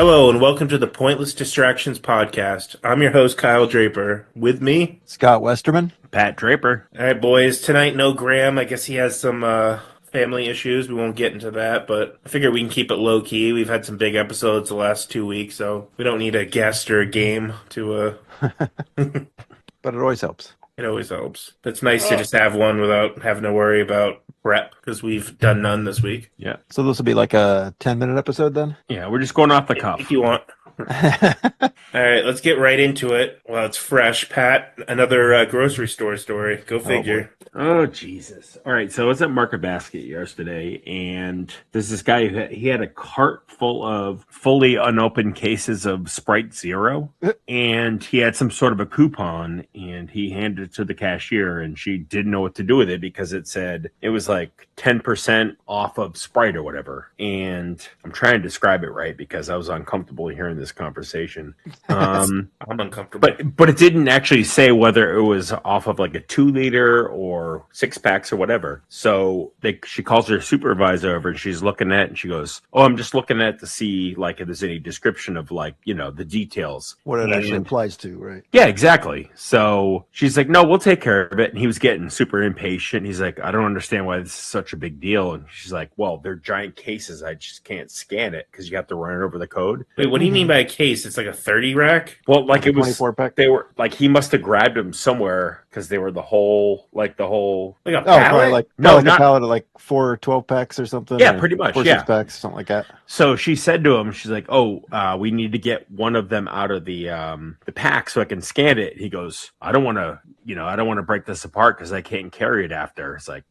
Hello and welcome to the Pointless Distractions podcast. I'm your host, Kyle Draper. With me, Scott Westerman. Pat Draper. all right, boys. Tonight, no Graham. I guess he has some family issues. We won't get into that, but I figure we can keep it low key. We've had some big episodes the last 2 weeks, so we don't need a guest or a game to. But it always helps. It always helps. It's nice to just have one without having to worry about prep because we've done none this week. Yeah. So this will be like a 10-minute episode then? Yeah, we're just going off the cuff. If you want. All right, let's get right into it. Well, it's fresh. Pat, another grocery store story. Go figure. Oh, Jesus. All right, so I was at Market Basket yesterday, and there's this guy he had a cart full of fully unopened cases of Sprite Zero, and he had some sort of a coupon, and he handed it to the cashier, and she didn't know what to do with it because it said it was like 10% off of Sprite or whatever. And I'm trying to describe it right because I was uncomfortable hearing this conversation. I'm uncomfortable. But it didn't actually say whether it was off of like a 2-liter or 6-packs or whatever. So she calls her supervisor over and she's looking at it and she goes, "Oh, I'm just looking at it to see like if there's any description of like, the details." What it actually applies to, right? Yeah, exactly. So she's like, "No, we'll take care of it." And he was getting super impatient. He's like, "I don't understand why this is such a big deal." And she's like, "Well, they're giant cases. I just can't scan it because you have to run it over the code." Wait, what do you mean by a case? It's like a 30 rack? Well, like it was 24-pack? They were like he must have grabbed them somewhere because they were the whole. Like a Oh, pallet? probably like No, a not- pallet of like 4 12-packs or something. Yeah, or pretty much, 4 yeah. 6-packs, something like that. So she said to him, she's like, we need to get one of them out of the pack so I can scan it. He goes, I don't want to break this apart because I can't carry it after. It's like,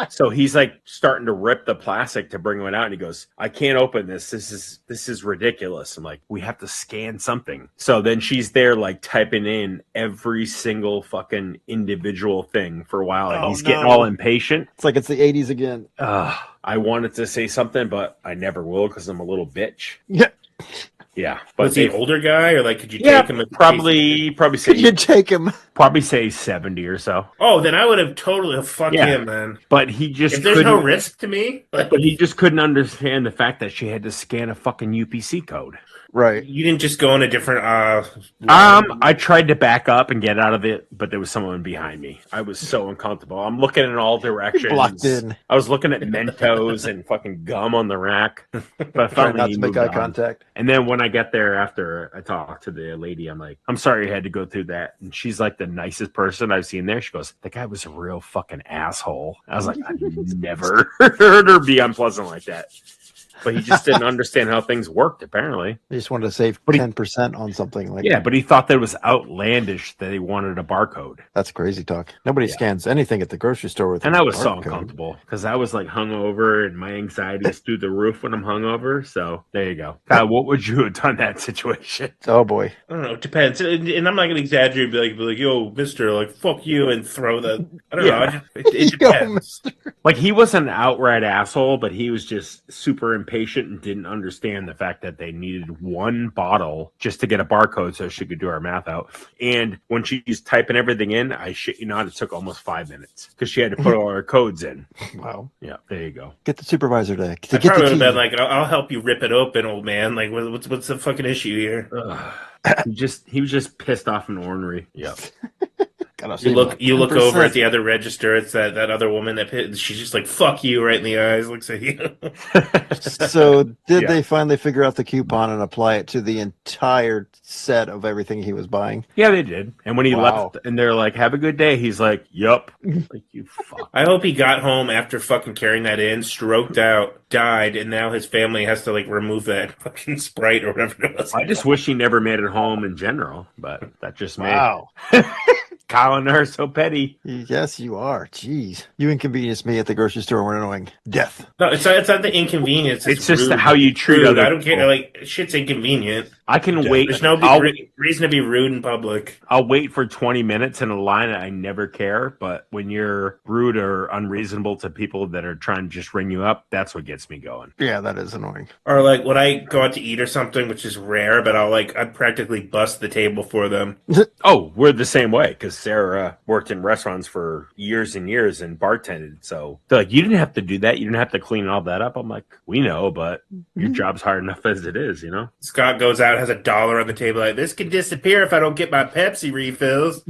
so he's like starting to rip the plastic to bring one out. And he goes, I can't open this. This is ridiculous. I'm like, we have to scan something. So then she's there like typing in every single fucking individual thing for a while. And he's getting all impatient. It's like it's the 80s again. I wanted to say something, but I never will because I'm a little bitch. Yeah. Yeah, but Was he an older guy, or like could you yeah, take him? probably Could you say take him? probably say 70 or so. Oh, then I would have totally fucked Yeah. him, man. But he just If there's couldn't. no risk to me, like, But he just couldn't understand the fact that she had to scan a fucking UPC code. Right. you didn't just go in a different. I tried to back up and get out of it, but there was someone behind me. I was so uncomfortable. I'm looking in all directions. Blocked in. I was looking at Mentos and fucking gum on the rack. But Try finally not he to make moved eye on. contact. And then when I get there after I talked to the lady, I'm like, I'm sorry you had to go through that. And she's like the nicest person I've seen there. She goes, the guy was a real fucking asshole. I was like, I've never heard her be unpleasant like that. But he just didn't understand how things worked, apparently. They just wanted to save But he- 10% on something like Yeah, but he thought that it was outlandish that he wanted a barcode. That's crazy talk. Nobody scans anything at the grocery store with And a I was so barcode. uncomfortable because I was like hungover and my anxiety is through the roof when I'm hungover. So there you go. Kyle, what would you have done in that situation? Oh boy. I don't know. It depends, and I'm not gonna exaggerate. Be like, yo, Mister, like, fuck you, and throw the. I don't Yeah. know. It Yo, depends. Like he wasn't an outright asshole, but he was just super impatient and didn't understand the fact that they needed one bottle just to get a barcode so she could do our math out. And when she's typing everything in, I shit you not, it took almost 5 minutes because she had to put all her codes in. Wow. Yeah, there you go. Get the supervisor to I get probably would the have key. been like, I'll help you rip it open, old man. Like, what's the fucking issue here? He was just pissed off and ornery. Yeah. Gotta You save look like you look over 10%. at the other register. It's that other woman she's just like, fuck you right in the eyes. Looks at you. So did Yeah. they finally figure out the coupon and apply it to the entire set of everything he was buying? Yeah, they did. And when he Wow. left and they're like, have a good day, he's like, yup. Like, you fuck. I hope he got home after fucking carrying that in, stroked out, died, and now his family has to like remove that fucking Sprite or whatever it was. I just wish he never made it home in general, but that's just me. Wow. Kyle and her are so petty. Yes, you are. Jeez. You inconvenience me at the grocery store when annoying. Death. No, it's not the inconvenience. It's just rude. how you treat Rude. other I don't care. people. Like, shit's inconvenient. I can Yeah, wait. there's no reason to be rude in public. I'll wait for 20 minutes in a line. I never care. But when you're rude or unreasonable to people that are trying to just ring you up, that's what gets me going. Yeah, that is annoying. Or like when I go out to eat or something, which is rare, but I'd practically bust the table for them. Oh, we're the same way because Sarah worked in restaurants for years and years and bartended. So they're like, you didn't have to do that. You didn't have to clean all that up. I'm like, we know, but your job's hard enough as it is, you know? Scott goes out, has $1 on the table, like, this could disappear if I don't get my Pepsi refills.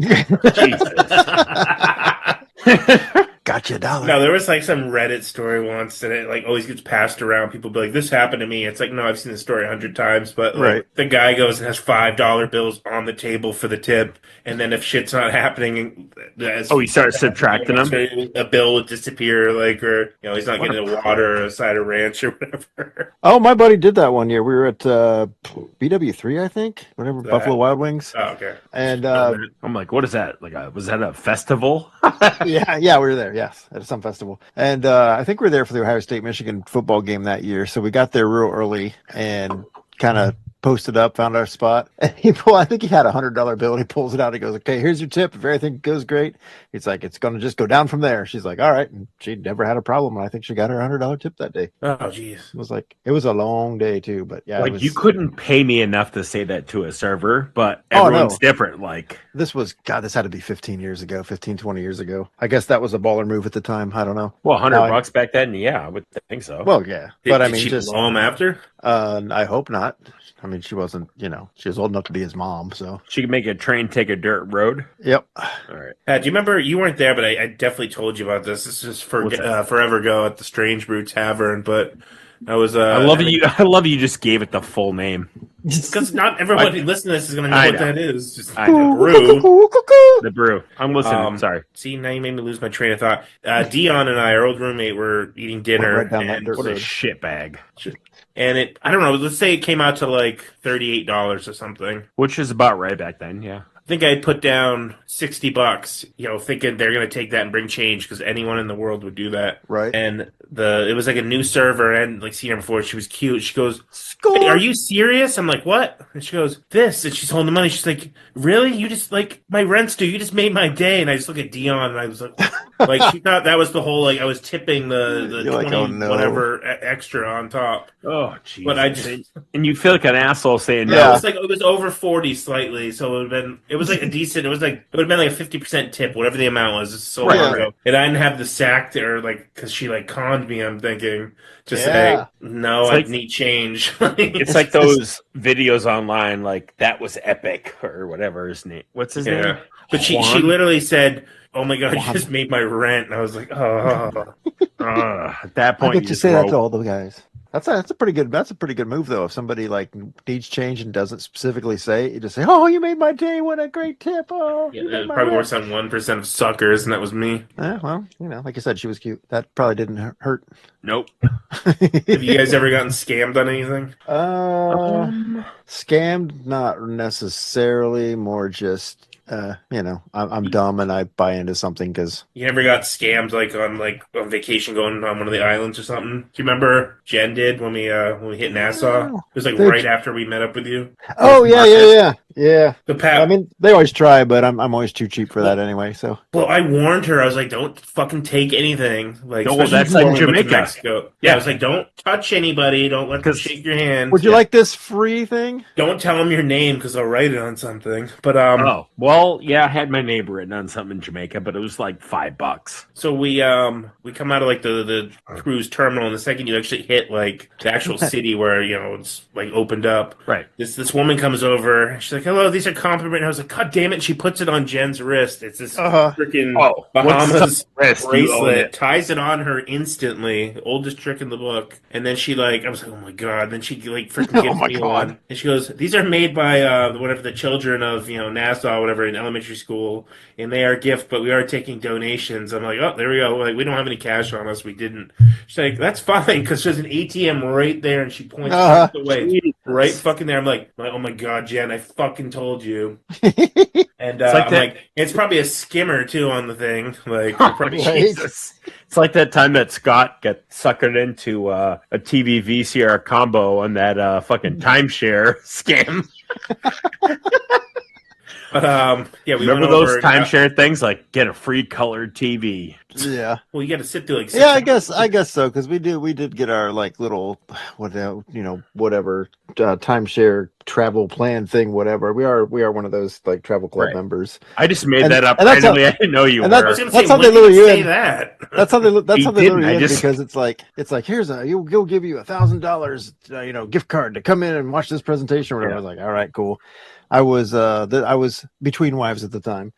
Gotcha, $1. No, there was like some Reddit story once and it like always gets passed around. People be like, this happened to me. It's like, no, I've seen the story 100 times, but like Right. the guy goes and has $5 bills on the table for the tip, and then if shit's not happening, He starts subtracting them. a bill would disappear, like, or he's not getting a water or a side of ranch or whatever. Oh, my buddy did that one year. We were at BW3, I think, whatever, Buffalo Wild Wings. Oh, okay. And I'm like, what is that? Like, was that a festival? yeah, we were there. Yes, at some festival, and I think we were there for the Ohio State Michigan football game that year. So we got there real early and kind of posted up, found our spot. And I think he had $100 bill, and he pulls it out. He goes, "Okay, here's your tip. If everything goes great, he's like, it's going to just go down from there." She's like, "All right," and she never had a problem. And I think she got her $100 tip that day. Oh, jeez. It was a long day too, but yeah, like you couldn't pay me enough to say that to a server, but everyone's different. Like this had to be 20 years ago. I guess that was a baller move at the time. I don't know. Well, $100 back then, yeah, I would think so. Well, yeah, But I mean, she blow him after? I hope not. I mean, she wasn't, she was old enough to be his mom, so. She could make a train take a dirt road? Yep. All right. Pat, do you remember, you weren't there, but I definitely told you about this. This is forever ago at the Strange Brew Tavern, but I was... I love you just gave it the full name. Because not everybody listening to this is going to know what that is. Just I know. Brew. The brew. I'm listening. Sorry. See, now you made me lose my train of thought. Dion and I, our old roommate, were eating dinner. Right down that dirt what a road. shit bag. And I don't know, let's say it came out to like $38 or something. Which is about right back then, yeah. I think I put down $60, thinking they're going to take that and bring change because anyone in the world would do that. Right. And it was like a new server and like seen her before. She was cute. She goes, "Hey, are you serious?" I'm like, "What?" And she goes, "This." And she's holding the money. She's like, "Really? You just like my rent's due. You just made my day." And I just look at Dion and I was like, she thought that was the whole, like I was tipping the 20 like, oh, no. whatever extra on top. Oh, jeez. But I just... And you feel like an asshole saying no. Yeah, it was over 40 slightly, so it was like a decent. It would have been like a 50% tip, whatever the amount was. It's so long ago, and I didn't have the sack there, like because she like conned me. I'm thinking to say no, I need change. It's like those videos online, like that was epic or whatever his name. What's his name? But she literally said, "Oh my god, you just made my rent," and I was like, "Oh." At that point, I get you say that to all the guys. That's a pretty good move though. If somebody like needs change and doesn't specifically say, you just say, "Oh, you made my day. What a great tip!" Oh, it probably works on 1% of suckers, and that was me. Well, like I said, she was cute. That probably didn't hurt. Nope. Have you guys ever gotten scammed on anything? Scammed, not necessarily. More just. I'm dumb and I buy into something because you never got scammed on vacation going on one of the islands or something. Do you remember Jen did when we hit Nassau? It was right after we met up with you. Oh yeah. I mean, they always try, but I'm always too cheap for that anyway. So I warned her. I was like, don't fucking take anything. Like, that's like Jamaica. Mexico. Yeah, I was like, don't touch anybody. Don't let them shake your hand. Would you like this free thing? Don't tell them your name because I'll write it on something. But well, yeah, I had my name written on something in Jamaica, but it was like $5. So we come out of like the cruise terminal, and the second you actually hit like the actual city where it's like opened up. Right. This woman comes over. She's like, "Hello, these are compliments." And I was like, "God damn it!" And she puts it on Jen's wrist. It's this freaking Bahamas bracelet. Ties it on her instantly. Oldest trick in the book. And then she I was like, "Oh my god!" Then she like freaking gives me one, and she goes, "These are made by whatever the children of Nassau, whatever." in elementary school, and they are a gift, but we are taking donations. I'm like, oh, there we go. Like, we don't have any cash on us. We didn't. She's like, that's fine, because there's an ATM right there, and she points Uh-huh. the way. It's right fucking there. I'm like, oh my God, Jen, I fucking told you. And It's like I'm that. like, it's probably a skimmer too on the thing. Like, Oh, probably, Right. Jesus. It's like that time that Scott got suckered into a TV VCR combo on that fucking timeshare scam. but yeah, we Remember went those over. timeshare things? Like, get a free colored TV. Yeah. Well, you got to sit through like 6 Yeah, hours. I guess so, because we did get our like little whatever timeshare travel plan thing, whatever. We are one of those like travel club Right. members. I just made And- that up and that's randomly. I didn't know you and were. I was gonna That's say, how when they did lure you say in. that? That's how they He lure didn't, you I in, just- because it's like here's you'll give you $1,000 gift card to come in and watch this presentation or whatever. Yeah. I was like, all right, cool. I was between wives at the time.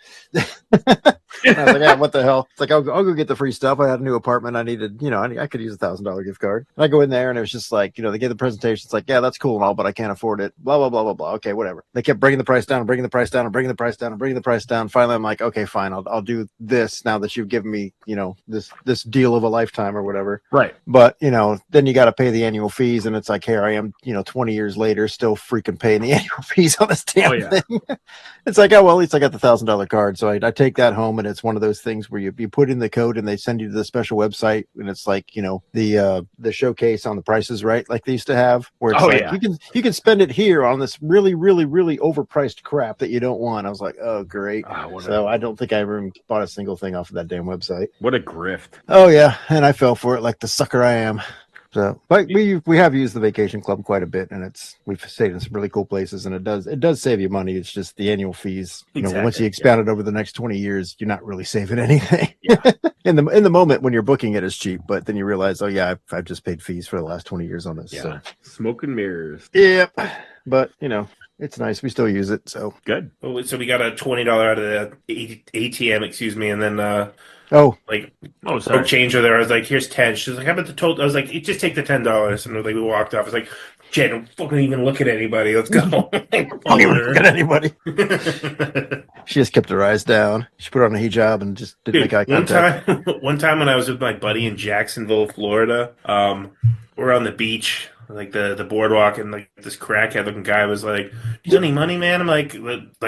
And I was like, yeah, what the hell? It's like, I'll go get the free stuff. I had a new apartment. I needed, I could use $1,000 gift card. And I go in there and it was just like, they gave the presentation. It's like, yeah, that's cool and all, but I can't afford it. Blah, blah, blah, blah, blah. Okay, whatever. They kept bringing the price down, bringing the price down, and bringing the price down, and bringing the price down. Finally, I'm like, okay, fine. I'll do this now that you've given me, this deal of a lifetime or whatever. Right. But, then you got to pay the annual fees. And it's like, here I am, 20 years later, still freaking paying the annual fees on this damn thing. It's like, oh, well, at least I got the $1,000 card. So I take that home, and it's one of those things where you put in the code and they send you to the special website, and it's like, the showcase on the prices, right? Like they used to have, where it's you can spend it here on this really, really, really overpriced crap that you don't want. I was like, oh, great. So I don't think I ever even bought a single thing off of that damn website. What a grift. Oh yeah. And I fell for it like the sucker I am. So, but we have used the vacation club quite a bit, and we've stayed in some really cool places, and it does save you money. It's just the annual fees. Exactly, Once you expand it over the next 20 years, you're not really saving anything. Yeah. in the moment when you're booking it, it's cheap, but then you realize, oh yeah, I've just paid fees for the last 20 years on this. Yeah. So. Smoke and mirrors. Yep. But it's nice. We still use it. So Good. So we got a $20 out of the ATM, excuse me, and then like Oh, sorry. broke change her there. I was like, here's 10. She's like, how about the total? I was like, just take the $10. And we walked off. I was like, Jen, don't fucking even look at anybody. Let's go. don't even look at anybody. She just kept her eyes down. She put on a hijab and just didn't make eye contact. One time when I was with my buddy in Jacksonville, Florida, we're on the beach, like the boardwalk, and like this crackhead looking guy was like, "You got any money, man?" I'm like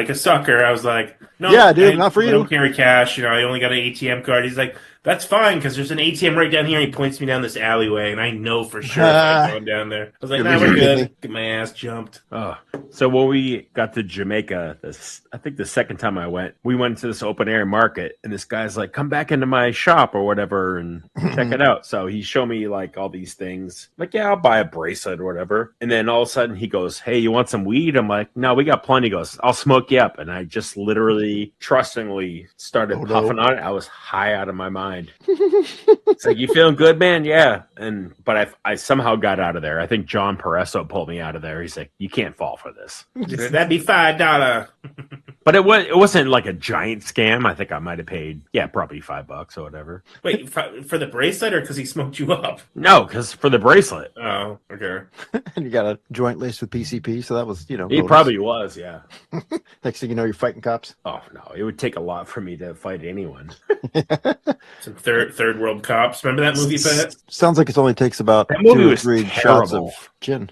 a sucker. I was like, "No, yeah, dude, not for I you. don't carry cash. I only got an ATM card." He's like, "That's fine, because there's an ATM right down here." And he points me down this alleyway, and I know for sure I'm going down there. I was like, "Nah, we're good." Get my ass jumped. Oh. So when we got to Jamaica, I think the second time I went, we went to this open air market, and this guy's like, "Come back into my shop or whatever and check it out." So he showed me like all these things. I'm like, yeah, I'll buy a bracelet or whatever. And then all of a sudden he goes, "Hey, you want some weed?" I'm like, "No, we got plenty." He goes, "I'll smoke you up." And I just literally trustingly started puffing on it. I was high out of my mind. It's like, "You feeling good, man?" "Yeah." But I somehow got out of there. I think John Peresso pulled me out of there. He's like, "You can't fall for this." That'd be $5. But it wasn't like a giant scam. I think I might have paid, probably $5 or whatever. Wait, for the bracelet or because he smoked you up? No, because for the bracelet. Oh, okay. And you got a joint laced with PCP, so that was, He bonus. probably was, yeah. Next thing you know, you're fighting cops. Oh no, it would take a lot for me to fight anyone. Some third world cops. Remember that movie, Pat? Sounds like it only takes about That movie 2 or was 3 shots terrible. of gin.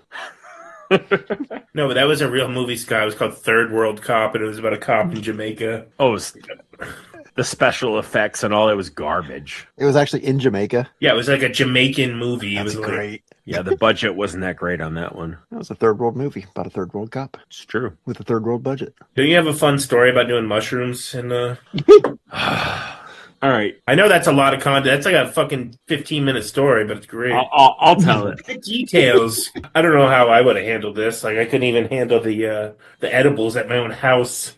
No, but that was a real movie, Scott. It was called Third World Cop, and it was about a cop in Jamaica. Oh, it was the special effects and all, it was garbage. It was actually in Jamaica. Yeah, it was like a Jamaican movie. That's it was great. Yeah, the budget wasn't that great on that one. That was a third world movie about a third world cop It's true. with a third world budget. Don't you have a fun story about doing mushrooms? And All right, I know that's a lot of content. That's like a fucking 15-minute story, but it's great. I'll tell it. The details. I don't know how I would have handled this. Like I couldn't even handle the edibles at my own house.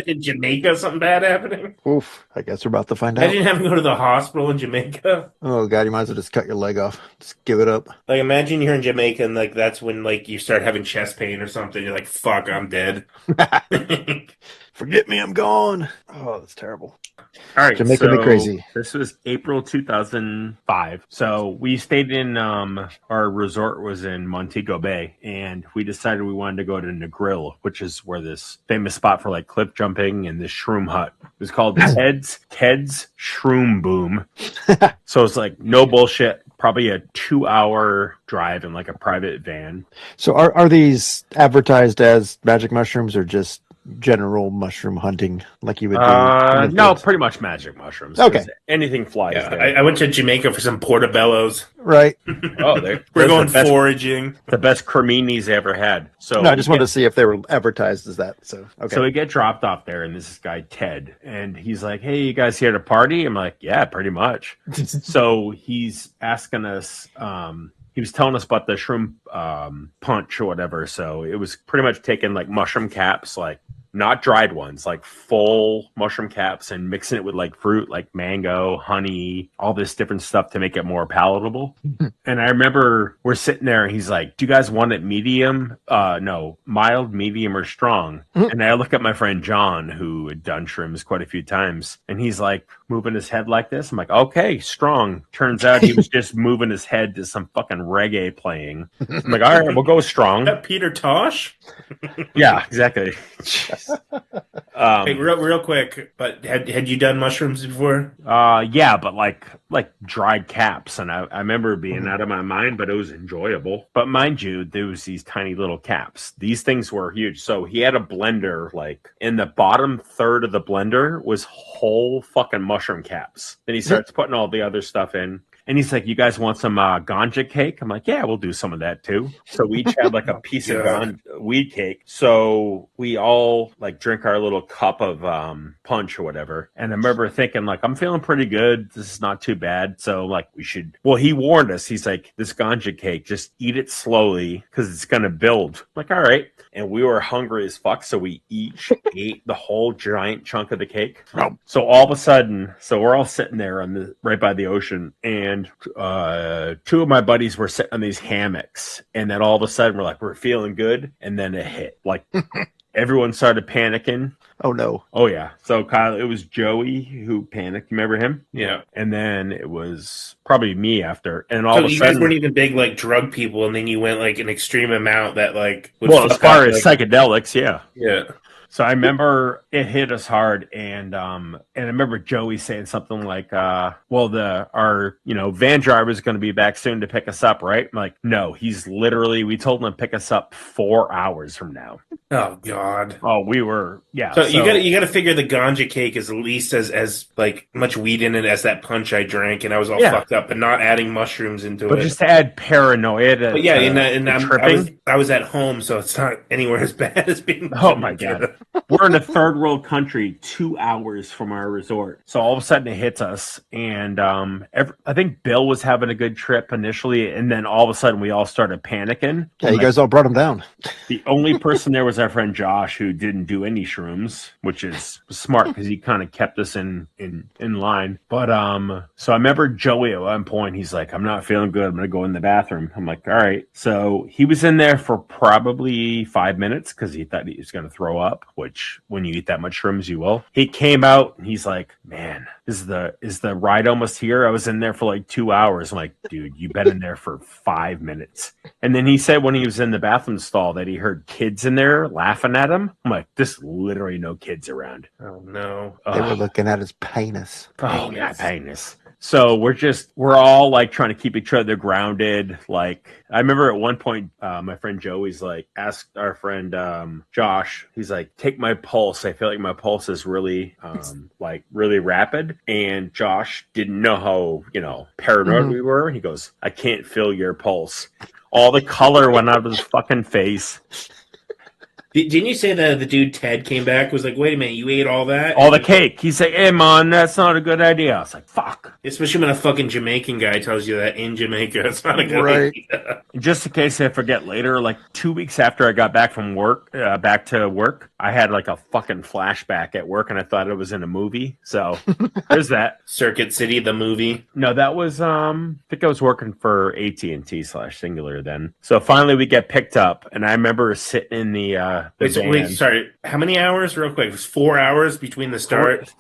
In Jamaica, something bad happening. Oof. I guess we're about to find out. Imagine having to go to the hospital in Jamaica. Oh, God, you might as well just cut your leg off. Just give it up. Like imagine you're in Jamaica and like that's when like you start having chest pain or something. You're like, fuck, I'm dead. Forget me, I'm gone. Oh, that's terrible. All right, Jamaica me crazy. This was April 2005. So we stayed in our resort was in Montego Bay, and we decided we wanted to go to Negril, which is where this famous spot spot for like cliff jumping and this shroom hut. It was called Ted's Shroom Boom. So it's like no bullshit. Probably a 2-hour drive in like a private van. So are these advertised as magic mushrooms or just general mushroom hunting like you would do? No, pretty much magic mushrooms. Okay. Anything flies Yeah, there. I went to Jamaica for some portobellos. Right. Oh, We're going foraging. The best creminis I ever had. So No, I just wanted to see if they were advertised as that. So okay. So we get dropped off there, and this guy Ted, and he's like, "Hey, you guys here to party?" I'm like, "Yeah, pretty much." So he's asking us. He was telling us about the shroom punch or whatever. So it was pretty much taking like mushroom caps, like not dried ones, like full mushroom caps, and mixing it with like fruit, like mango, honey, all this different stuff to make it more palatable. And I remember we're sitting there, and he's like, "Do you guys want it medium? No, mild, medium, or strong?" And I look at my friend John, who had done shrooms quite a few times, and he's like moving his head like this. I'm like, "Okay, strong." Turns out he was just moving his head to some fucking reggae playing. I'm like, "All right, we'll go strong." Is that Peter Tosh? Yeah, exactly. Hey, real quick, but had you done mushrooms before? Yeah, but like dried caps, and I remember being out of my mind, but it was enjoyable. But mind you, there was these tiny little caps. These things were huge. So he had a blender, like in the bottom third of the blender was whole fucking mushroom caps. Then he starts putting all the other stuff in. And he's like, "You guys want some ganja cake?" I'm like, "Yeah, we'll do some of that too." So we each had like a piece of weed cake. So we all like drink our little cup of punch or whatever. And I remember thinking like, I'm feeling pretty good. This is not too bad. So like we should, well, he warned us. He's like, "This ganja cake, just eat it slowly because it's going to build." I'm like, all right. And we were hungry as fuck. So we each ate the whole giant chunk of the cake. So all of a sudden, so we're all sitting there on right by the ocean, and two of my buddies were sitting on these hammocks, and then all of a sudden we're feeling good, and then it hit. Like everyone started panicking. Oh no. Oh yeah. So Kyle, it was Joey who panicked. Remember him? Yeah. And then it was probably me after. And all So of a you sudden, guys weren't even big like drug people, and then you went like an extreme amount that like would well, as fuck far up, as like, psychedelics, yeah. yeah. So I remember it hit us hard, and I remember Joey saying something like, "Well, our van driver is going to be back soon to pick us up, right?" I'm like, "No, he's literally. We told him to pick us up 4 hours from now." Oh God. Oh, we were So you gotta figure the ganja cake is at least as like much weed in it as that punch I drank, and I was all fucked up, but not adding mushrooms into but it. just to add paranoia. But yeah, and tripping. I was at home, so it's not anywhere as bad as being. Oh my God. We're in a third world country 2 hours from our resort. So all of a sudden it hits us. And I think Bill was having a good trip initially. And then all of a sudden we all started panicking. Yeah, you guys all brought him down. The only person there was our friend Josh, who didn't do any shrooms, which is smart because he kind of kept us in line. But so I remember Joey at one point, he's like, "I'm not feeling good. I'm going to go in the bathroom." I'm like, all right. So he was in there for probably 5 minutes because he thought he was going to throw up, which when you eat that much shrooms, you will. He came out and he's like, "Man, is the ride almost here? I was in there for like 2 hours." I'm like, "Dude, you've been in there for 5 minutes." And then he said when he was in the bathroom stall that he heard kids in there laughing at him. I'm like, "There's literally no kids around." Oh no. They were looking at his penis. Oh yeah, penis. So we're all like trying to keep each other grounded. Like I remember at one point, my friend Joey's like asked our friend Josh. He's like, "Take my pulse. I feel like my pulse is really like really rapid." And Josh didn't know how paranoid we were. He goes, "I can't feel your pulse." All the color went out of his fucking face. Didn't you say that the dude Ted came back was like, "Wait a minute, you ate all that? All the cake." He's like, "Hey man, that's not a good idea." I was like, "Fuck." Especially when a fucking Jamaican guy tells you that in Jamaica, it's not a good Right. idea. Just in case I forget later, like 2 weeks after I got back from work, back to work, I had like a fucking flashback at work, and I thought it was in a movie. So there's that. Circuit City, the movie. No, that was I think I was working for AT&T/Singular then. So finally we get picked up, and I remember sitting in the van. Sorry. How many hours? Real quick. It was 4 hours between the start.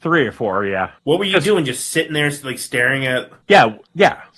3 or 4, yeah. What were you doing? Just sitting there, like staring at? Yeah.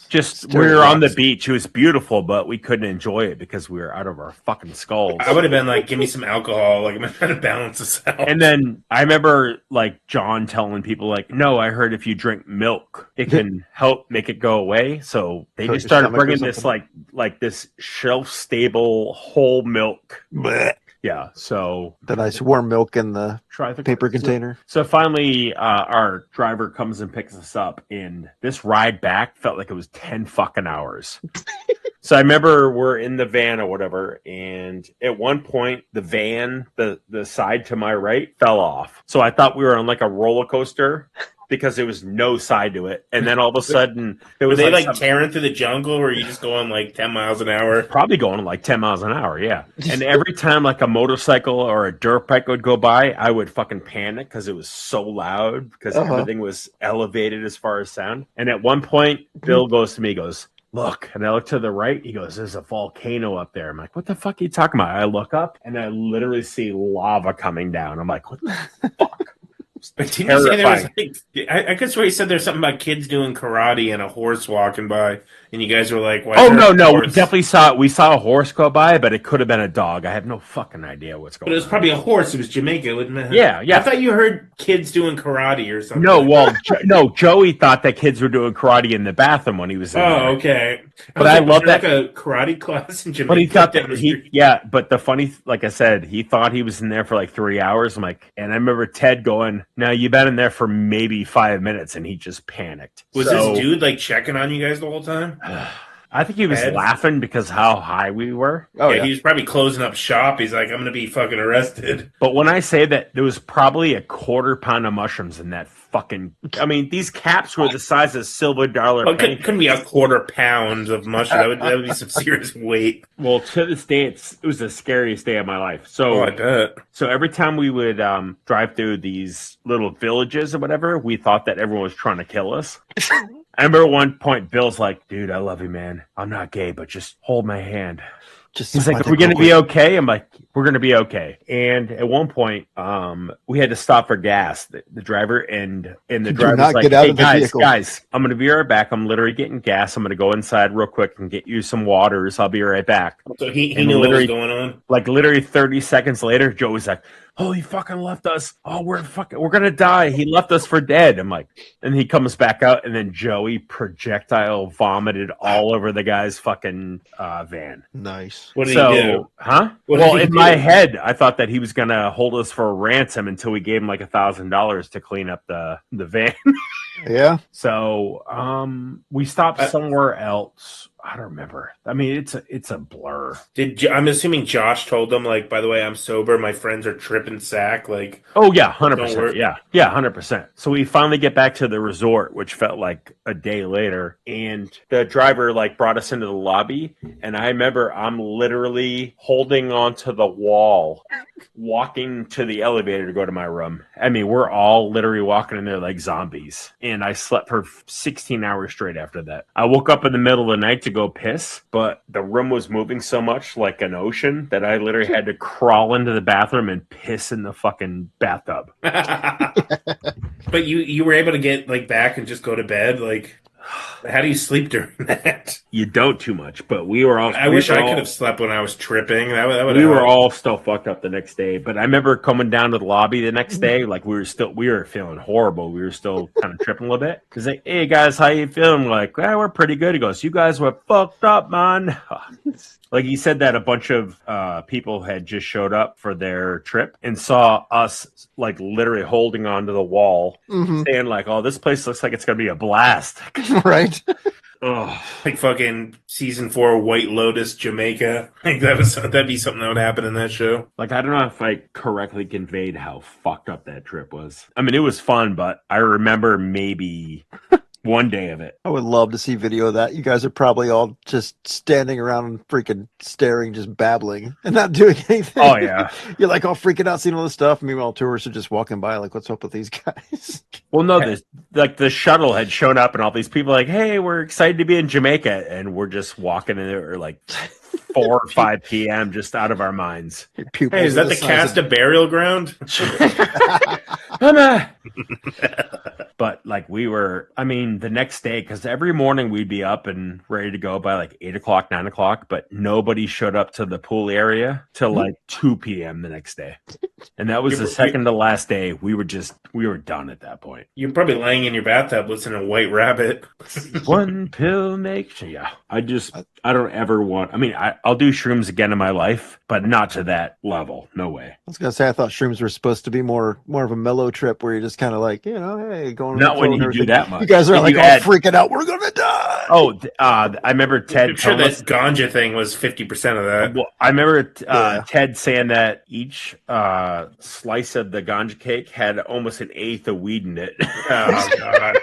Just we Dirty were on the rocks. beach. It was beautiful, but we couldn't enjoy it because we were out of our fucking skulls. I would have been like, give me some alcohol. Like, I'm trying to balance this out. And then I remember like John telling people like, no, I heard if you drink milk, it can help make it go away. So they Hurt just your started stomach or bringing this something? like this shelf stable whole milk. Blech. Yeah. So The nice warm milk in the try the paper container. So finally, our driver comes and picks us up, and this ride back felt like it was 10 fucking hours. So I remember we're in the van or whatever, and at one point the van, the side to my right, fell off. So I thought we were on like a roller coaster because there was no side to it, and then all of a sudden there Were was they like some- tearing through the jungle, or you just going like 10 miles an hour? probably going like 10 miles an hour, yeah. And every time like a motorcycle or a dirt bike would go by, I would fucking panic because it was so loud because everything was elevated as far as sound. And at one point, Bill goes to me, he goes, look, and I look to the right, he goes, there's a volcano up there. I'm like, what the fuck are you talking about? I look up and I literally see lava coming down. I'm like, what the fuck? But didn't you say there was Terrifying. like, I could swear you said there's something about kids doing karate and a horse walking by, and you guys were like, why Oh is there a no, we horse? definitely saw a horse go by, but it could have been a dog. I have no fucking idea what's But going it was on. probably a horse. It was Jamaica, wouldn't it? Yeah. I thought you heard kids doing karate or something. No, well, no, Joey thought that kids were doing karate in the bathroom when he was in there. Oh, okay. But was I like, love was there that- like a karate class in Jamaica. But he thought down that the street? but the funny, like I said, he thought he was in there for like 3 hours. I'm like, and I remember Ted going, no, you've been in there for maybe 5 minutes, and he just panicked. Was this dude like checking on you guys the whole time? I think he was Ted? laughing because how high we were. Oh, yeah, yeah. he was probably closing up shop. He's like, I'm gonna be fucking arrested. But when I say that there was probably a quarter pound of mushrooms in that fucking, I mean, these caps were the size of silver dollar. Well, it couldn't be a quarter pound of mushroom. That would be some serious weight. Well, to this day, it was the scariest day of my life. Oh, I So, bet. so every time we would drive through these little villages or whatever, we thought that everyone was trying to kill us. I remember at one point, Bill's like, dude, I love you, man. I'm not gay, but just hold my hand. Just He's like, are we going to be okay? I'm like, we're going to be okay. And at one point, we had to stop for gas. The driver and the Do driver not was like, get out hey, of the vehicle." guys, I'm going to be right back. I'm literally getting gas. I'm going to go inside real quick and get you some waters. I'll be right back. So he And knew what was literally- going on. Like literally 30 seconds later, Joe was like, oh, he fucking left us. Oh, we're going to die. He left us for dead. I'm like, and he comes back out, and then Joey projectile vomited all over the guy's fucking van. Nice. What did he do? Huh? What Well, did he in do? my head, I thought that he was going to hold us for a ransom until we gave him like $1,000 to clean up the van. Yeah. So we stopped somewhere else. I don't remember. I mean, it's a blur. I'm assuming Josh told them, like, by the way, I'm sober. My friends are tripping sack. Like, Oh yeah, Don't 100%. worry. Yeah, 100%. So we finally get back to the resort, which felt like a day later, and the driver like brought us into the lobby, and I remember I'm literally holding onto the wall, walking to the elevator to go to my room. I mean, we're all literally walking in there like zombies, and I slept for 16 hours straight after that. I woke up in the middle of the night to go piss, but the room was moving so much like an ocean that I literally had to crawl into the bathroom and piss in the fucking bathtub. but you were able to get like back and just go to bed. Like, how do you sleep during that? You don't too much, but we were all. I wish I could have slept when I was tripping. That would. We were all still fucked up the next day, but I remember coming down to the lobby the next day, like we were feeling horrible. We were still kind of tripping a little bit. Cause like, hey guys, how you feeling? We're like, we're pretty good. He goes, you guys were fucked up, man. Like he said that a bunch of people had just showed up for their trip and saw us like literally holding onto the wall, saying like, "Oh, this place looks like it's gonna be a blast." Right. Oh, like fucking season 4 White Lotus Jamaica. Like that'd be something that would happen in that show. like I don't know if I correctly conveyed how fucked up that trip was. I mean, it was fun, but I remember maybe one day of it. I would love to see video of that. You guys are probably all just standing around and freaking staring, just babbling and not doing anything. Oh yeah. You're like all freaking out seeing all this stuff. Meanwhile, tourists are just walking by like, what's up with these guys? Well, no, the shuttle had shown up and all these people like, hey, we're excited to be in Jamaica, and we're just walking in there like 4 or 5 p.m. just out of our minds. Your pupils Hey, is are that the size cast of Burial Ground? Mama. But like the next day, because every morning we'd be up and ready to go by like 8 o'clock, 9 o'clock, but nobody showed up to the pool area till like 2 p.m. the next day. And that was the second to last day. We were done at that point. You're probably laying in your bathtub listening to White Rabbit. One pill makes you. Yeah. I don't ever want, I'll do shrooms again in my life, but not to that level. No way. I was gonna say I thought shrooms were supposed to be more of a mellow trip where you're just kind of like, hey, going. Not when you do that much. You guys are like all freaking out. We're gonna die. Oh, I remember Ted. I'm sure that ganja thing was 50% of that. Well, I remember Ted saying that each slice of the ganja cake had almost an eighth of weed in it. Oh God.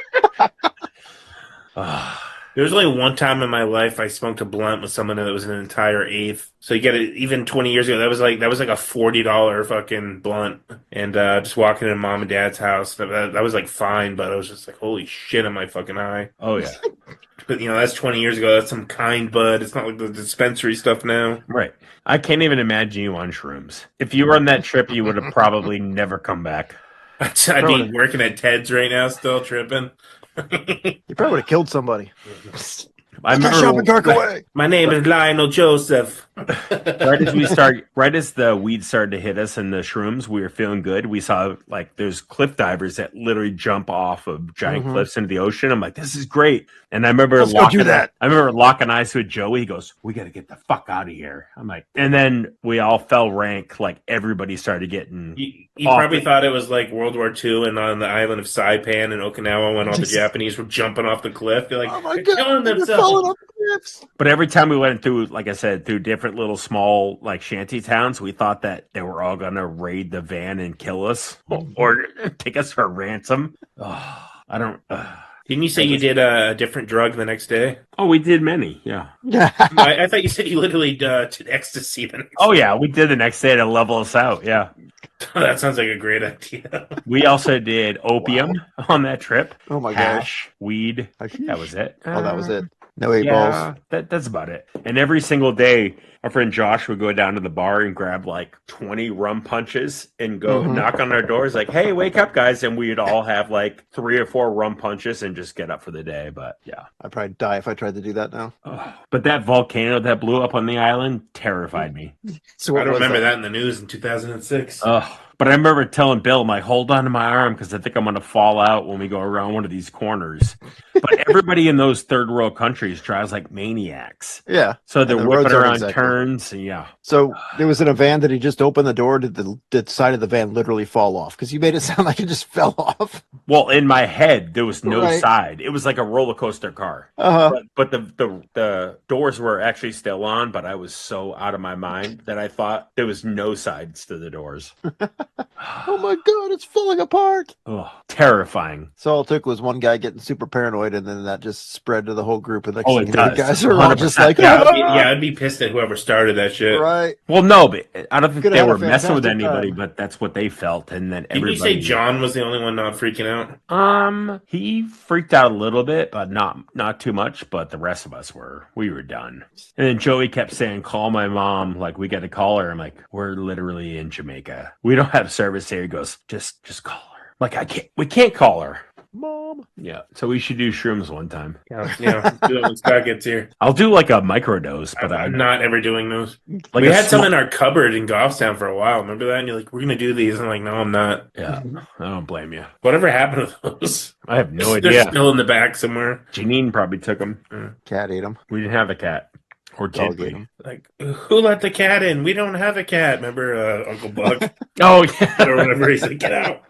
There was only one time in my life I smoked a blunt with someone that was an entire eighth. So you get it, even 20 years ago, that was like a $40 fucking blunt. And just walking in mom and dad's house, that was like fine, but I was just like, holy shit, am I fucking high? Oh yeah. But that's 20 years ago. That's some kind bud. It's not like the dispensary stuff now. Right. I can't even imagine you on shrooms. If you were on that trip, you would have probably never come back. I'd be working at Ted's right now, still tripping. You probably would have killed somebody. I remember shopping cart away. My name is Lionel Joseph. right as the weed started to hit us and the shrooms, we were feeling good. We saw like there's cliff divers that literally jump off of giant cliffs into the ocean. I'm like, this is great. And I remember locking eyes with Joey. He goes, we got to get the fuck out of here. I'm like, and then we all fell rank. Like everybody started getting. You probably thought it was like World War II and on the island of Saipan in Okinawa when all the Japanese were jumping off the cliff. They're like, oh my they're God, killing they're themselves. falling off the cliffs. But every time we went through, like I said, through different little small like shanty towns, we thought that they were all going to raid the van and kill us or take us for ransom. Oh, I don't. Didn't you say you did a different drug the next day? Oh, we did many. Yeah. I thought you said you literally did ecstasy the next day. Oh yeah, we did the next day to level us out. Yeah. That sounds like a great idea. We also did opium on that trip. Oh my gosh, weed. That was it. Oh, that was it. No 8 balls. That's about it. And every single day, our friend Josh would go down to the bar and grab like 20 rum punches and go knock on our doors like, hey, wake up, guys. And we'd all have like 3 or 4 rum punches and just get up for the day. But yeah. I'd probably die if I tried to do that now. But that volcano that blew up on the island terrified me. So I don't remember that in the news in 2006. But I remember telling Bill, I'm like, hold on to my arm because I think I'm going to fall out when we go around one of these corners. But everybody in those third world countries drives like maniacs. Yeah. So they're whipping around turns. Yeah. So there was in a van that he just opened the door. Did the side of the van literally fall off? Because you made it sound like it just fell off. Well, in my head, there was no side. It was like a roller coaster car. But the doors were actually still on, but I was so out of my mind that I thought there was no sides to the doors. Oh my God, it's falling apart. Oh, terrifying. So all it took was one guy getting super paranoid, and then that just spread to the whole group. And the guys are 100%. all just like, I'd be pissed at whoever started that shit. Right. Well, no, but I don't think they were messing with anybody, but that's what they felt. And then everybody. Did you say John was the only one not freaking out? He freaked out a little bit, but not too much. But the rest of us we were done. And then Joey kept saying, call my mom. Like, we got to call her. I'm like, we're literally in Jamaica. We don't have service here. He goes, just call her. Like, we can't call her. Mom. Yeah, so we should do shrooms one time. Yeah, do it when Scott gets here. I'll do like a microdose, but I'm not ever doing those. Like we had some in our cupboard in Goffstown for a while. Remember that? And you're like, we're gonna do these. I'm like, no, I'm not. Yeah, I don't blame you. Whatever happened to those? I have no idea. They're still in the back somewhere. Janine probably took them. Cat ate them. We didn't have a cat. Or did we? Like, who let the cat in? We don't have a cat. Remember Uncle Buck? Oh, yeah. Or whatever. He's like, get out.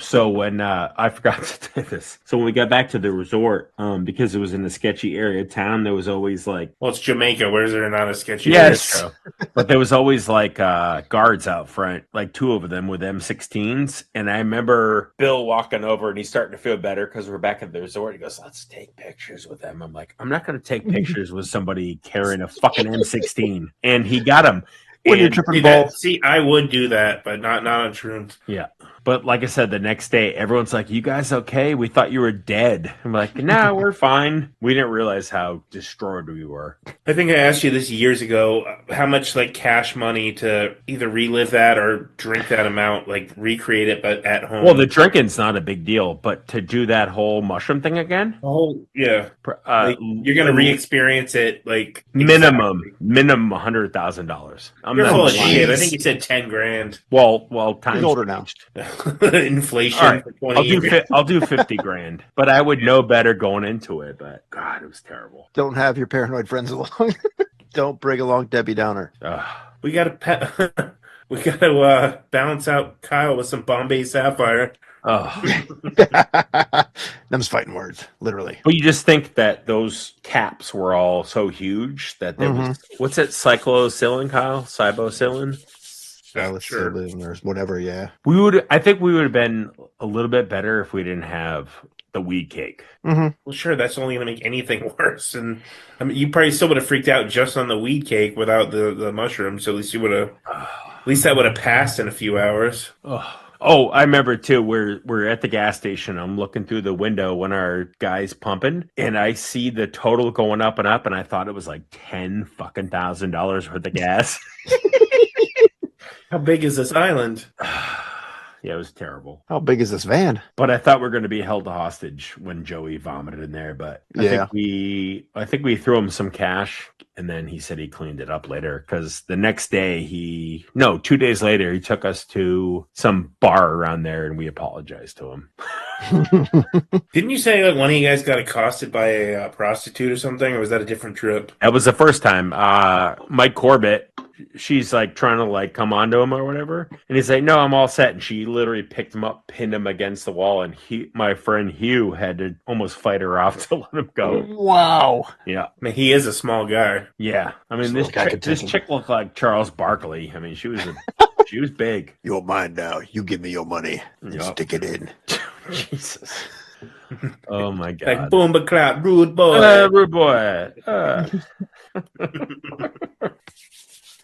So when I forgot to do this. So when we got back to the resort, because it was in a sketchy area of town, there was always like, well, it's Jamaica. Where's there not a sketchy area? Yes, but there was always like guards out front, like 2 of them with M16s. And I remember Bill walking over and he's starting to feel better because we're back at the resort. He goes, let's take pictures with them. I'm like, I'm not going to take pictures with somebody carrying a fucking M16. And he got him. When you're tripping balls. See, I would do that, but not on shrooms. Yeah. But like I said, the next day, everyone's like, "You guys okay? We thought you were dead." I'm like, "No, we're fine." We didn't realize how destroyed we were. I think I asked you this years ago, how much like cash money to either relive that or drink that amount, like recreate it, but at home. Well, the drinking's not a big deal, but to do that whole mushroom thing again, Yeah. Like you're gonna re-experience it like exactly. minimum $100,000. I'm You're not full of lying. shit. I think you said 10 grand. Well, times He's older now. Inflation All right, for 20 years. I'll do 50 grand, but I would know better going into it. But God, it was terrible. Don't have your paranoid friends along. Don't bring along Debbie Downer. We gotta we gotta balance out Kyle with some Bombay Sapphire. Them's fighting words, literally. But you just think that those caps were all so huge that there was what's it, cyclosilin, Kyle? Cybocillin? Sure. Or whatever, yeah. I think we would have been a little bit better if we didn't have the weed cake. Well, sure, that's only going to make anything worse. And I mean, you probably still would have freaked out just on the weed cake without the mushrooms. So at least you would have, at least that would have passed in a few hours. Oh, I remember too. We're at the gas station. I'm looking through the window when our guy's pumping, and I see the total going up and up, and I thought it was like $10,000 worth of gas. How big is this island? Yeah, it was terrible. How big is this van? But I thought we were going to be held hostage when Joey vomited in there. But I think we threw him some cash, and then he said he cleaned it up later. Because the next day 2 days later, he took us to some bar around there, and we apologized to him. Didn't you say like one of you guys got accosted by a prostitute or something, or was that a different trip? That was the first time. Mike Corbett, she's like trying to like come onto him or whatever, and he's like, "No, I'm all set." And she literally picked him up, pinned him against the wall, and my friend Hugh had to almost fight her off to let him go. Wow. Yeah, I mean, he is a small guy. yeah. I mean, this chick looked like Charles Barkley. I mean, she was big. You're mine now. You give me your money. Yep. Stick it in. Jesus. Oh my God. Like boom, but clap, rude boy. Rude boy.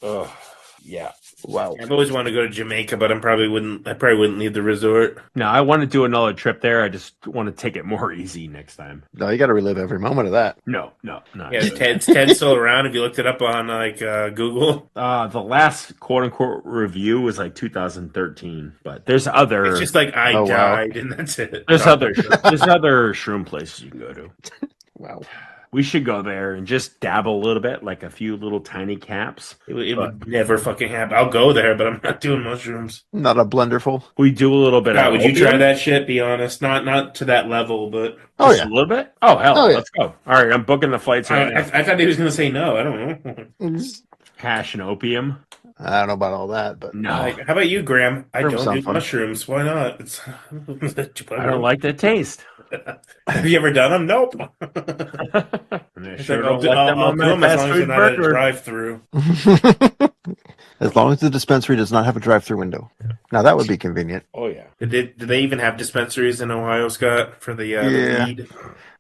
Oh, yeah. Wow. I've always wanted to go to Jamaica, but I probably wouldn't leave the resort. No, I want to do another trip there. I just want to take it more easy next time. No, you got to relive every moment of that. No. Yeah, is Ted still around? Have you looked it up on like Google? The last quote unquote review was like 2013, but there's other. It's just like I died, and that's it. There's other shroom places you can go to. Wow. We should go there and just dabble a little bit, like a few little tiny caps. It would never fucking happen. I'll go there, but I'm not doing mushrooms. Not a blenderful. We do a little bit. God, would you try that shit? Be honest, not to that level, but just a little bit. Oh hell, yeah. Let's go. All right, I'm booking the flights right now. I thought he was going to say no. I don't know. Hash and opium. I don't know about all that, but No. Like, how about you, Graham? I don't do fun. mushrooms. Why not? I don't like the taste. Have you ever done them? Nope. And I sure I'll don't like them on do my them as fast long as they're food not at a burger. drive-through. as long as the dispensary does not have a drive-through window. Now that would be convenient. Oh yeah. Did they even have dispensaries in Ohio, Scott, for the weed?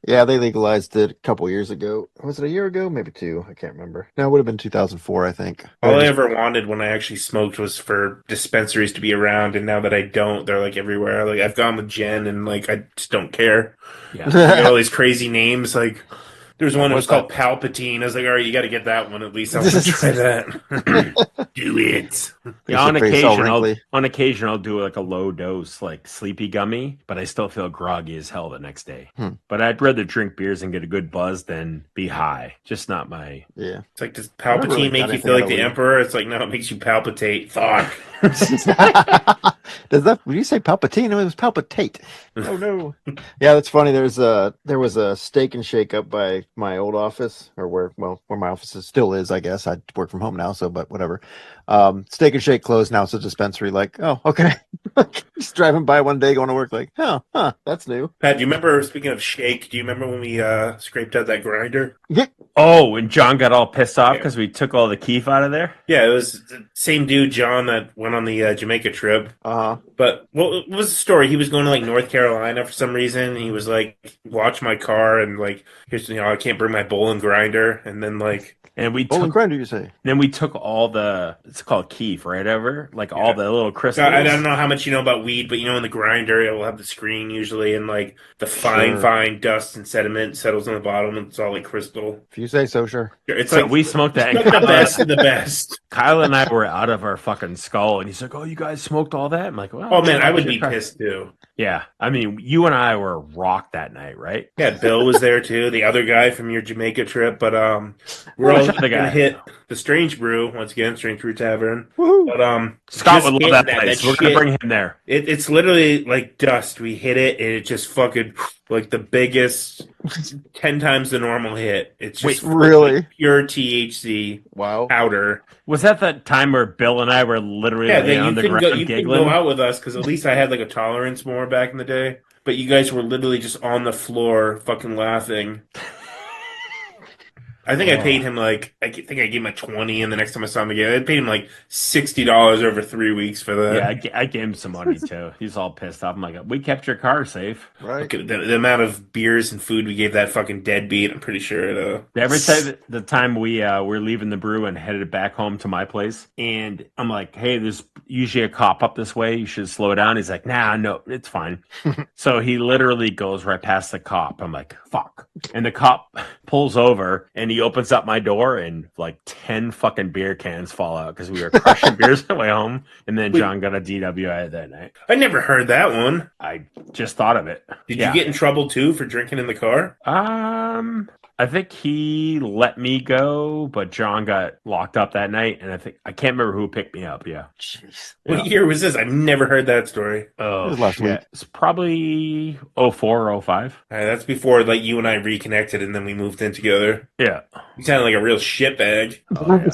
Yeah, they legalized it a couple years ago. Was it a year ago? Maybe two. I can't remember. No, it would have been 2004, I think. All I ever wanted when I actually smoked was for dispensaries to be around, and now that I don't, they're like everywhere. Like I've gone with Jen, and like I just don't care. Yeah. You got all these crazy names. Like there's one that was called Palpatine. I was like, all right, you got to get that one at least. I want to try that. Do it. Yeah, on occasion, I'll do like a low dose, like sleepy gummy, but I still feel groggy as hell the next day. But I'd rather drink beers and get a good buzz than be high. Just not my. Yeah. It's like, does Palpatine make you feel like the Emperor? It's like, no, it makes you palpitate. Fuck. Does that? When you say Palpatine, it was palpitate. Oh no. Yeah, that's funny. There was a Steak and Shake up by my old office, or where my office still is. I guess I work from home now, so but whatever. Steak and Shake closed now. It's a dispensary. Like, oh, okay. Just driving by one day, going to work. Like, huh, that's new. Pat, do you remember? Speaking of Shake, do you remember when we scraped out that grinder? Yeah. Oh, and John got all pissed off because we took all the keef out of there? Yeah, it was the same dude, John, that went on the Jamaica trip. But what was the story? He was going to like North Carolina for some reason. And he was like, watch my car, and like, here's, I can't bring my bowl and grinder. And then like, and we took grinder, you say? Then we took all the, it's called keef, right? All the little crystals. I don't know how much you know about weed, but in the grinder, it will have the screen usually, and like the Sure. fine dust and sediment settles on the bottom, and it's all like crystal. If you say so, sure. It's So like we smoked that. it's like the best of the best. Kyle and I were out of our fucking skull, and he's like, "Oh, you guys smoked all that?" I'm like, "Well, Oh man, I would shit, be Kyle." pissed too. Yeah, I mean, you and I were rocked that night, right? Yeah, Bill was there too, the other guy from your Jamaica trip, but we're all Which other gonna guy? hit the Strange Brew once again, Strange Brew Tavern. Woohoo! But Scott just would love hitting that that place. We're gonna shit. bring him there. It's literally like dust. We hit it, and it just fucking like the biggest, 10 times the normal hit. It's just Wait, really? like pure THC Wow. powder. Was that the time where Bill and I were literally Yeah, laying that on you the couldn't ground go. You couldn't giggling? go out with us because at least I had like a tolerance more back in the day. But you guys were literally just on the floor, fucking laughing. I think I paid him I think I gave him 20, and the next time I saw him again, I paid him like $60 over 3 weeks for that. Yeah, I gave him some money too. He's all pissed off. I'm like, "We kept your car safe." Right. Look at the amount of beers and food we gave that fucking deadbeat. I'm pretty sure it. Did I ever say that the time we were leaving the brew and headed back home to my place, and I'm like, "Hey, there's usually a cop up this way. You should slow down." He's like, "Nah, no, it's fine." So he literally goes right past the cop. I'm like, "Fuck!" And the cop pulls over and he opens up my door, and like 10 fucking beer cans fall out because we were crushing beers on the way home. And then John got a DWI that night. I never heard that one. I just thought of it. Did Yeah. you get in trouble too for drinking in the car? I think he let me go, but John got locked up that night, and I can't remember who picked me up. Yeah. Jeez. What year was this? I've never heard that story. Oh, It was last week. It's probably 04 or 05. All right, that's before like you and I reconnected, and then we moved in together. Yeah. You sound like a real shitbag. Oh, yeah.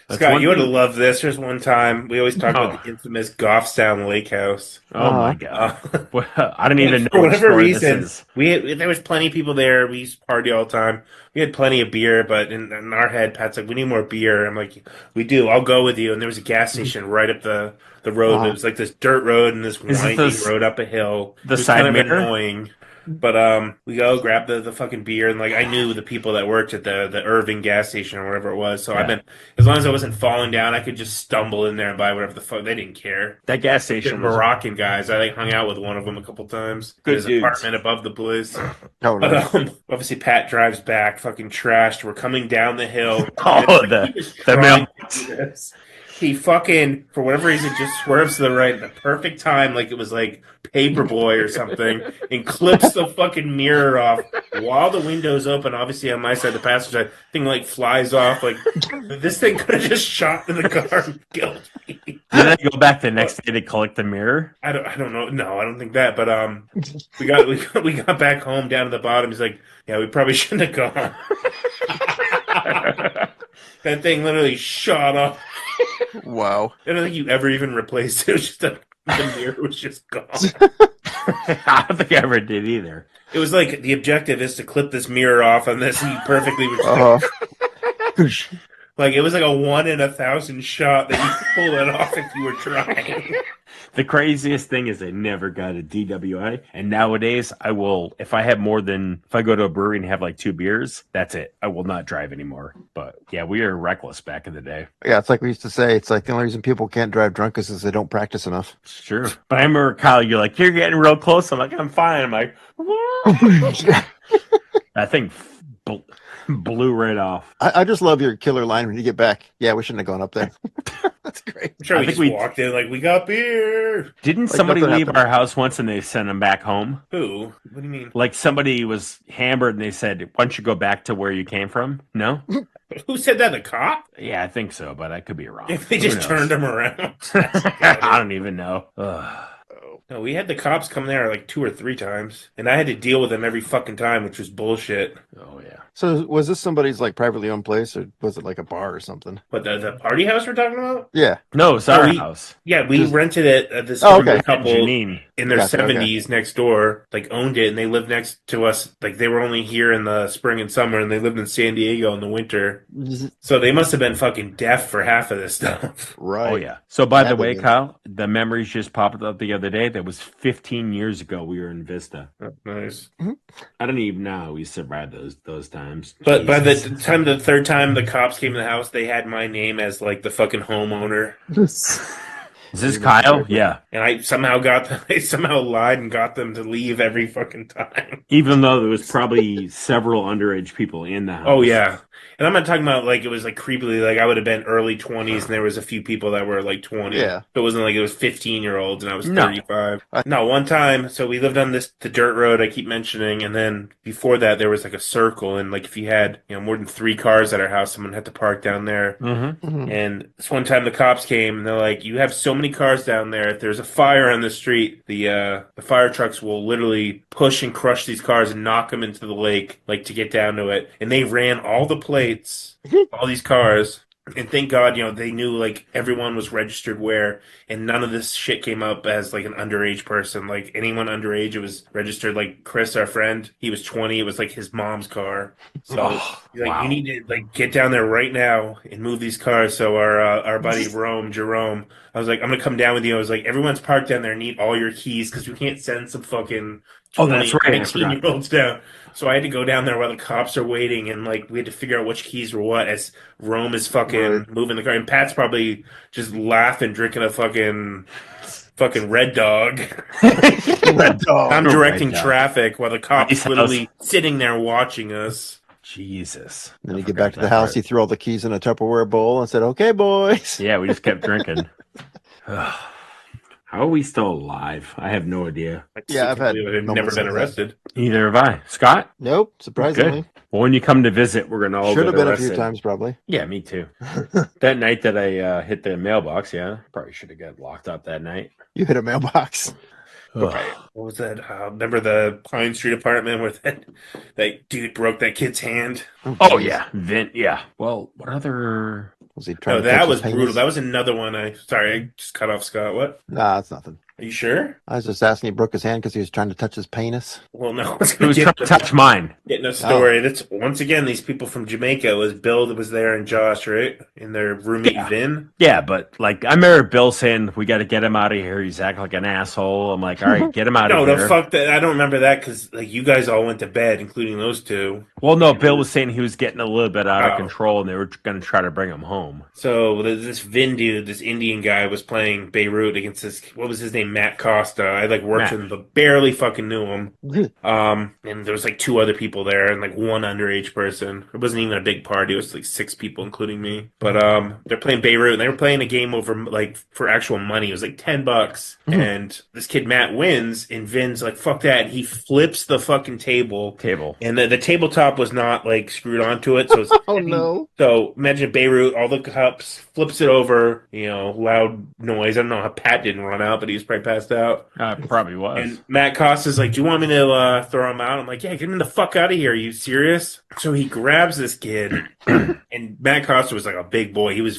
That's Scott, one you would have thing- loved this. There's one time we always talk Oh. about the infamous Goffstown Lake House. Oh, my God. Uh, Well, I don't even know for which whatever story reason, this is. there was plenty of people there. We used to party all the time. We had plenty of beer, but in our head, Pat's like, "We need more beer." I'm like, "We do. I'll go with you." And there was a gas station right up the road. It was like this dirt road and this Is it winding this- road up a hill. the It was side kind of mirror? annoying. But we go grab the fucking beer, and like I knew the people that worked at the Irving gas station or whatever it was. So I've Yeah. been, as long as I wasn't falling down, I could just stumble in there and buy whatever the fuck. They didn't care. That gas They're station was Moroccan guys. I hung out with one of them a couple times. Good in his dudes. apartment above the place. Oh, But nice. obviously Pat drives back, fucking trashed. We're coming down the hill. Oh, And it's like the- he was the trying mail- to do this. He fucking, for whatever reason, just swerves to the right at the perfect time, like it was like Paperboy or something, and clips the fucking mirror off while the window's open. Obviously, on my side, the passenger side, thing like flies off. Like this thing could have just shot in the car and killed me. Did I go back the next day to collect the mirror? I don't know. No, I don't think that. But we got back home down to the bottom. He's like, "Yeah, we probably shouldn't have gone." That thing literally shot off. Wow. I don't think you ever even replaced it. It was just the mirror was just gone. I don't think I ever did either. It was like the objective is to clip this mirror off on this, and you perfectly was like it was like a 1 in 1,000 shot that you could pull it off if you were trying. The craziest thing is I never got a DWI, and nowadays I will, if I go to a brewery and have like 2 beers, that's it. I will not drive anymore. But yeah, we were reckless back in the day. Yeah, it's like we used to say. It's like the only reason people can't drive drunk is they don't practice enough. It's true. But I remember, Kyle, you're like, "You're getting real close." I'm like, "I'm fine." I'm like, that thing blew right off. I just love your killer line when you get back. Yeah, we shouldn't have gone up there. That's great. I'm sure I we think just walked in like we got beer. Didn't Like somebody nothing leave happened. our house once and they sent them back home? Who? What do you mean? Like somebody was hammered and they said, "Why don't you go back to where you came from?" No? Who said that? The cop? Yeah, I think so, but I could be wrong. If they Who just knows? turned him around. I don't even know. Ugh. No, we had the cops come there like 2 or 3 times, and I had to deal with them every fucking time, which was bullshit. Oh, yeah. So was this somebody's like privately owned place, or was it like a bar or something? But the party house we're talking about? Yeah. No, it's our Oh, we- house. Yeah, we Just- rented it at this Oh, okay. older couple Janine. in their Gotcha, okay. 70s next door, like owned it, and they lived next to us. Like they were only here in the spring and summer, and they lived in San Diego in the winter. So they must have been fucking deaf for half of this stuff. Right. Oh, yeah. So, by the Had to way, be. Kyle, the memories just popped up the other day. That was 15 years ago. We were in Vista. Nice. I don't even know how we survived those times. But by the Jesus. time the third time the cops came to the house, they had my name as like the fucking homeowner. Is this He must be very Kyle? quick. Yeah. And I somehow I somehow lied and got them to leave every fucking time. Even though there was probably several underage people in the Oh house. yeah. And I'm not talking about like it was like creepily like I would have been early 20s and there was a few people that were like 20. Yeah. So it wasn't like it was 15-year-olds and I was No. 35. I, No, one time, so we lived on the dirt road I keep mentioning, and then before that there was like a circle, and like if you had, more than 3 cars at our house, someone had to park down there. Mm-hmm. Mhm. And this one time the cops came and they're like, "You have so many cars down there. If there's a fire on the street, the fire trucks will literally push and crush these cars and knock them into the lake, like to get down to it." And they ran all the plates, all these cars. And thank God, they knew like everyone was registered where, and none of this shit came up as like an underage person. Like anyone underage, it was registered. Like Chris, our friend, he was 20. It was like his mom's car. So Oh, he's like, you wow. need to like get down there right now and move these cars. So our buddy Jerome, I was like, I'm gonna come down with you. I was like, everyone's parked down there. Need all your keys because we can't send some fucking Oh, that's 20, right. I 19 forgot year olds down. So I had to go down there while the cops are waiting, and like we had to figure out which keys were what as Rome is Right. fucking moving the car, and Pat's probably just laughing, drinking a fucking Red Dog. Red I'm dog. directing Red Dog. traffic while the cops Nice house. literally sitting there watching us. Jesus. Then I you get forgot back to the that house, part. he threw all the keys in a Tupperware bowl and said, "Okay, boys." Yeah, we just kept drinking. How are we still alive? I have no idea. I Yeah, still I've can't had believe I've never moments been like that. arrested. Neither have I. Scott? Nope, surprisingly. Good. Well, when you come to visit, we're gonna all Should get have been a few arrested. times, probably. Yeah, me too. That night that I hit the mailbox, yeah, probably should have got locked up that night. You hit a mailbox. Right. What was that? Remember the Pine Street apartment where that dude broke that kid's hand? Oh geez. yeah, Vin. Yeah. Well, what other? Was he trying No, to touch that his was brutal. penis? That was another one. Sorry, I just cut off Scott. What? Nah, it's nothing. Are you sure? I was just asking. He broke his hand because he was trying to touch his penis. Well, no, I was He gonna was trying to touch mine. get no story. That's once again these people from Jamaica. It was Bill that was there and Josh, right? And their roommate Yeah. Vin. Yeah, but like I remember Bill saying, "We got to get him out of here. He's acting like an asshole." I'm like, "All right, get him out No, of no, here." fuck that. I don't remember that because like you guys all went to bed, including those two. Well, no, Bill was saying he was getting a little bit out of Oh. control, and they were going to try to bring him home. So this Vin dude, this Indian guy, was playing Beirut against this. What was his name? Matt Costa. I like worked Matt. with him, but barely fucking knew him. And there was like 2 other people there, and like one underage person. It wasn't even a big party. It was like 6 people, including me. But they're playing Beirut, and they were playing a game over like for actual money. It was like $10, and this kid Matt wins, and Vin's like, "Fuck that!" And he flips the fucking table. And the tabletop was not like screwed onto it, so it's Oh heavy. no! So imagine Beirut, all the cups, flips it over, loud noise. I don't know how Pat didn't run out, but he was probably passed out. Probably was. And Matt Costa's like, "Do you want me to throw him out?" I'm like, "Yeah, get him the fuck out of here. Are you serious?" So he grabs this kid, and Matt Costa was like a big boy. He was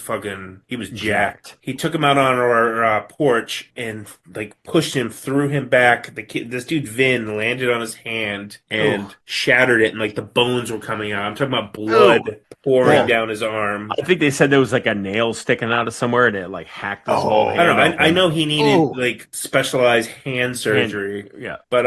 jacked. He took him out on our porch and like pushed him, threw him back. This dude Vin landed on his hand and shattered it, and like the bones were coming out. I'm talking about blood pouring Yeah. down his arm. I think they said there was like a nail sticking out of somewhere, and it like hacked his whole Oh. hand. I don't know. open. I know he needed Oh. like specialized hand surgery. Yeah. But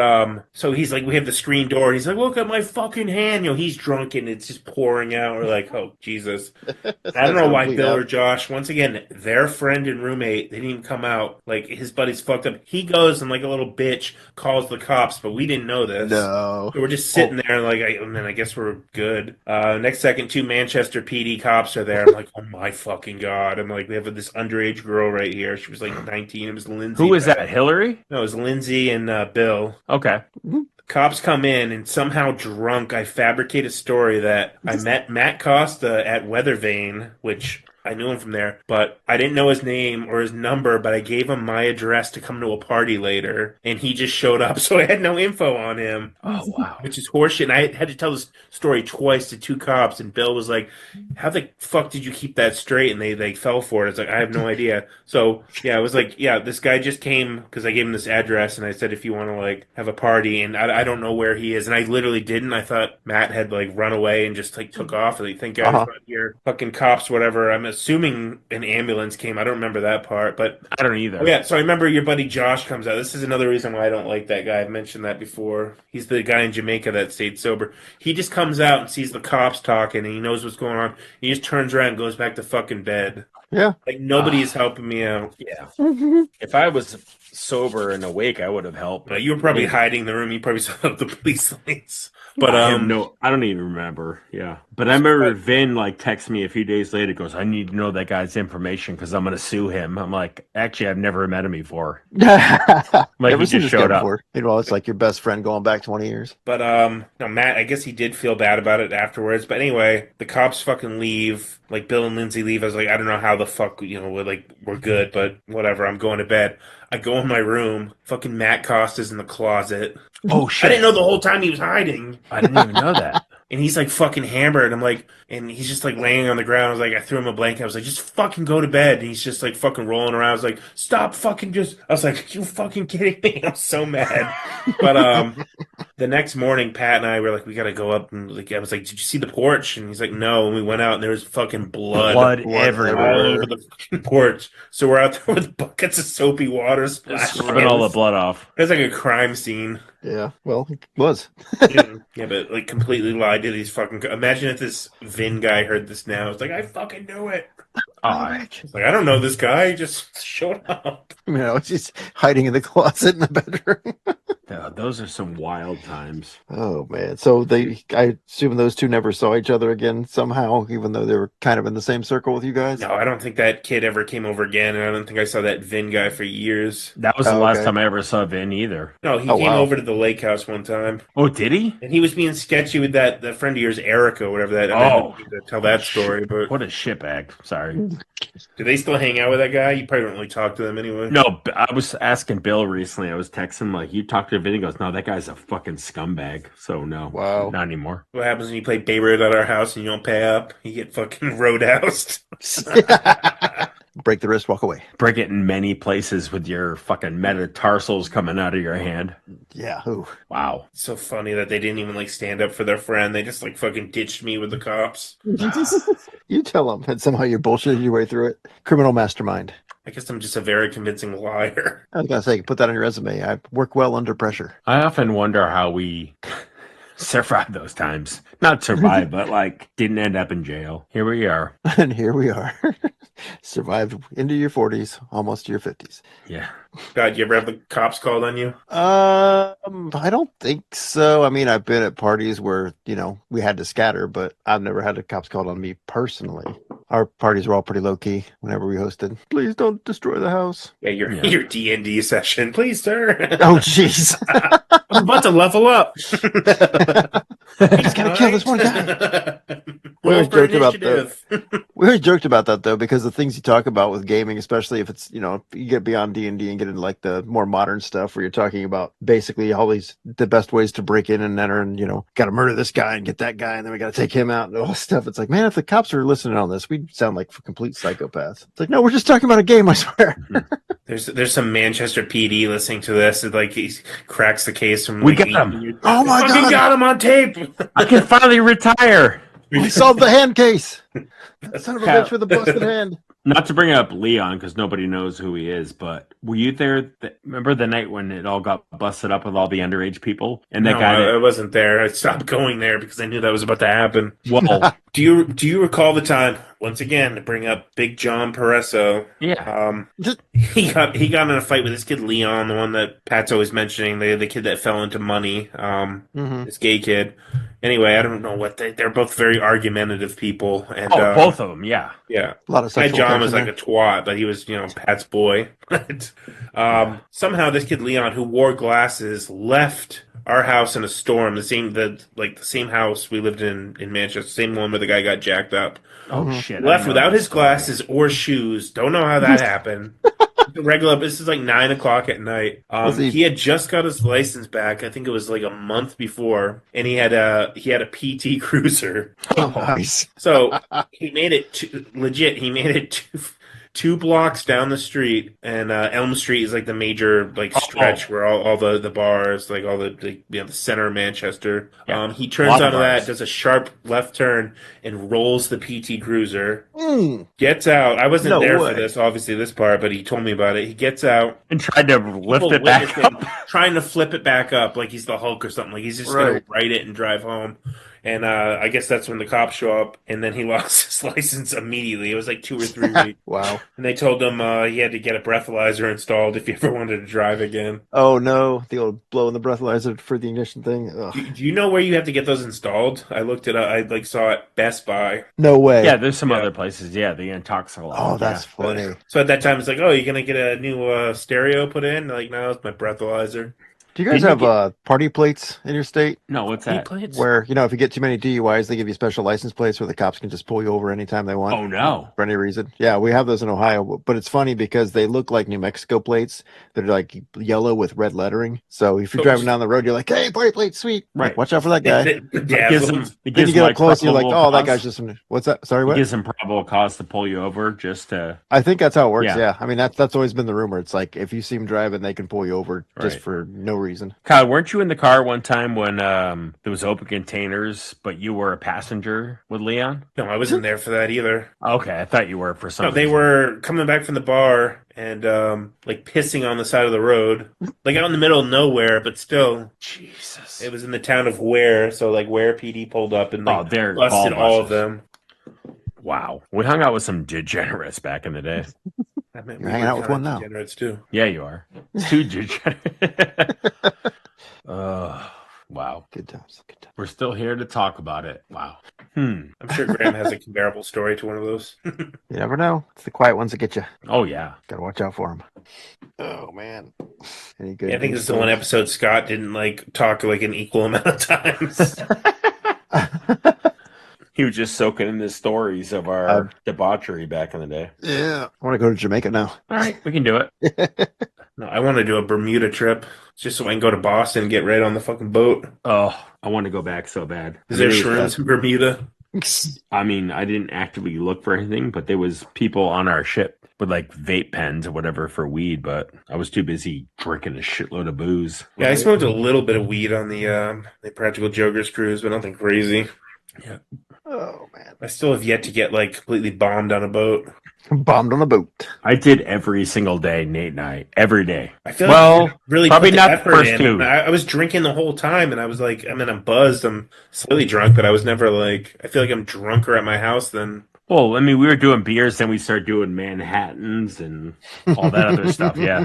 so he's like, we have the screen door, and he's like, "Look at my fucking hand." He's drunk and it's just pouring out. We're like, "Oh Jesus!" I don't know why Bill or Josh. Once again, their friend and roommate, they didn't even come out. Like his buddy's fucked up. He goes and like a little bitch calls the cops, but we didn't know this. No. So we're just sitting there, like, I guess we're good. Next second, 2 Manchester PD cops are there. I'm like, oh my fucking god! I'm like, we have this underage girl right here. She was like 19. It was Lindsay. Who was that? Hillary? No, it was Lindsay and Bill. Okay. Cops come in, and somehow drunk, I fabricate a story that I met Matt Costa at Weathervane, which I knew him from there, but I didn't know his name or his number, but I gave him my address to come to a party later, and he just showed up, so I had no info on him. Oh wow. Which is horseshit. And I had to tell this story twice to 2 cops, and Bill was like, "How the fuck did you keep that straight?" And they fell for it. It's like, I have no idea. So yeah, I was like, yeah, this guy just came because I gave him this address, and I said, if you want to like have a party, and I don't know where he is, and I literally didn't. I thought Matt had like run away and just like took off. And I think guys not here, fucking cops, whatever. I'm assuming an ambulance came. I don't remember that part, but I don't either. oh yeah, so I remember your buddy Josh comes out. This is another reason why I don't like that guy. I've mentioned that before. He's the guy in Jamaica that stayed sober. He just comes out and sees the cops talking, and he knows what's going on. He just turns around and goes back to fucking bed. Yeah. Like nobody is helping me out. Yeah. If I was sober and awake, I would have helped. But You were probably maybe. hiding in the room. You probably saw the police lights. But I have no. I don't even remember. Yeah, but I remember Vin like texted me a few days later. Goes, I need to know that guy's information because I'm going to sue him. I'm like, actually, I've never met him before. Like Never he seen just this guy showed up. before. Meanwhile, it's like your best friend going back 20 years. But no, Matt, I guess he did feel bad about it afterwards. But anyway, the cops fucking leave. Like Bill and Lindsay leave. I was like, I don't know how the fuck we're good, but whatever. I'm going to bed. I go in my room. Fucking Matt Costa's in the closet. Oh I shit! didn't know the whole time he was hiding. I didn't even know that. And he's like fucking hammered. I'm like, and he's just like laying on the ground. I was like, I threw him a blanket. I was like, just fucking go to bed. And he's just like fucking rolling around. I was like, stop fucking just. I was like, you fucking kidding me? I'm so mad. But the next morning, Pat and I were like, we gotta go up. And like, I was like, did you see the porch? And he's like, no. And we went out and there was fucking blood Blood all everywhere. over the fucking porch. So we're out there with buckets of soapy water splashing. Scrubbing all the blood off. It was like a crime scene. Yeah, well, it was. Yeah, but like completely lied to these fucking. Imagine if this Vin guy heard this now. It's like I fucking knew it. It's like I don't know this guy. He just showed up. It's just hiding in the closet in the bedroom. Those are some wild times. Oh man! So I assume those two never saw each other again somehow, even though they were kind of in the same circle with you guys. No, I don't think that kid ever came over again, and I don't think I saw that Vin guy for years. That was the last time I ever saw Vin either. No, he came over to the lake house one time. Oh, did he? And he was being sketchy with that friend of yours, Erica, whatever that. I don't need to tell that story, but what a shitbag. Sorry. Do they still hang out with that guy? You probably don't really talk to them anyway. No, I was asking Bill recently. I was texting him like, "You talked to Vin?" He goes, "No, that guy's a fucking scumbag." So no, wow, not anymore. What happens when you play Beirut at our house and you don't pay up? You get fucking roadhoused. Break the wrist, walk away. Break it in many places with your fucking metatarsals coming out of your hand. Yeah. Ooh. Wow. It's so funny that they didn't even like stand up for their friend. They just like fucking ditched me with the cops. You tell them, and somehow you bullshitted your way through it. Criminal mastermind. I guess I'm just a very convincing liar. I was gonna say, put that on your resume. I work well under pressure. I often wonder how we survived those times. Not survive, but like didn't end up in jail. Here we are. And here we are. Survived into your 40s, almost to your 50s. Yeah. God, you ever have the cops called on you? I don't think so. I mean, I've been at parties where, we had to scatter, but I've never had the cops called on me personally. Our parties were all pretty low key whenever we hosted. Please don't destroy the house. Yeah, your D&D session, please, sir. Oh, jeez. I'm about to level up. I just gotta kill this one guy. We always joked about that. We always joked about that though, because the things you talk about with gaming, especially if it's if you get beyond D&D and get into like the more modern stuff, where you're talking about basically all the best ways to break in and enter, and got to murder this guy and get that guy, and then we got to take him out and all this stuff. It's like, man, if the cops are listening on this, we'd sound like complete psychopaths. It's like, no, we're just talking about a game, I swear. There's some Manchester PD listening to this. It, like he cracks the case from. We got him. Oh my god! We got him on tape. I can finally retire. We solved the hand case. Son of a bitch with a busted hand. Not to bring up Leon because nobody knows who he is, but were you there? Remember the night when it all got busted up with all the underage people? And that guy, I wasn't there. I stopped going there because I knew that was about to happen. Well, do you recall the time? Once again, to bring up Big John Peresso. Yeah. He got in a fight with this kid Leon, the one that Pat's always mentioning, the kid that fell into money. This gay kid. Anyway, I don't know what they're both very argumentative people, and both of them, yeah. A lot of sexual John was tension like a twat, but he was Pat's boy. Somehow this kid Leon, who wore glasses, left our house in a storm. The same house we lived in Manchester, same one where the guy got jacked up. Oh shit! Left without his glasses or shoes. Don't know how that happened. This is like 9:00 at night. He had just got his license back. I think it was like a month before, and he had a PT Cruiser. Oh, nice. So he made it legit. He made it two blocks down the street, and Elm Street is like the major stretch where all the bars, like all the center of Manchester. Yeah. He turns onto that, does a sharp left turn, and rolls the PT Cruiser. Gets out. I wasn't there for this, obviously, this part, but he told me about it. He gets out and tried to lift it back up, trying to flip it back up like he's the Hulk or something. Like he's just going to ride it and drive home. And I guess that's when the cops show up, and then he lost his license immediately. It was like 2 or 3 weeks. Wow. And they told him he had to get a breathalyzer installed if he ever wanted to drive again. Oh no, the old blowing the breathalyzer for the ignition thing. Ugh. Do you know where you have to get those installed? I looked it up. I like saw it Best Buy. No way. Yeah, there's some Yeah. other places. Yeah, the intoxicology. Oh, that's yeah. funny. So at that time, it's like, oh, you're gonna get a new stereo put in? Like, no, it's my breathalyzer. Do you guys Didn't you have party plates in your state? No, what's Heat that? plates? Where, if you get too many DUIs, they give you special license plates where the cops can just pull you over anytime they want Oh no. for any reason. Yeah, we have those in Ohio, but it's funny because they look like New Mexico plates. They're like yellow with red lettering. So if you're driving down the road, you're like, hey, party plate, sweet. Like, Right. watch out for that guy. It gives them. It Then gives you get like up close and you're like, probable oh, that cause. guy's just some. What's that? Sorry, It what? gives them probable cause to pull you over just to. I think that's how it works. Yeah. Yeah. I mean, that's always been the rumor. It's like if you see him driving, they can pull you over just Right. for no reason. Kyle, weren't you in the car one time when there was open containers, but you were a passenger with Leon? No, I wasn't there for that either. Okay, I thought you were for some No, they reason. were coming back from the bar and like pissing on the side of the road, like out in the middle of nowhere, but still, Jesus. it was in the town of Ware. So like Ware PD pulled up and like they're busted ball all of busters. them. Wow. We hung out with some degenerates back in the day. I mean, You're hanging out with kinda one now. degenerates too. Yeah, you are. Two degenerates. Wow. Good times. Good times. We're still here to talk about it. Wow. I'm sure Graham has a comparable story to one of those. You never know. It's the quiet ones that get you. Oh, yeah. Gotta watch out for them. Oh man. Any good? Yeah, I think news this is the one stories? episode Scott didn't like talk like an equal amount of times. He was just soaking in the stories of our debauchery back in the day. Yeah. I want to go to Jamaica now. All right, we can do it. No, I want to do a Bermuda trip just so I can go to Boston and get right on the fucking boat. Oh, I want to go back so bad. Is there I mean, shrooms in Bermuda? I mean, I didn't actively look for anything, but there was people on our ship with like vape pens or whatever for weed, but I was too busy drinking a shitload of booze. Yeah, I smoked a little bit of weed on the Practical Jokers cruise, but nothing crazy. Yeah. Oh man. I still have yet to get like completely bombed on a boat. Bombed on a boat. I did every single day, Nate and I, every day. I feel Well, like I really probably put the not the effort first in. two. I was drinking the whole time, and I was like, I mean, I'm buzzed, I'm slightly drunk, but I was never like, I feel like I'm drunker at my house than. Well, I mean, we were doing beers, then we started doing Manhattans and all that other stuff. Yeah.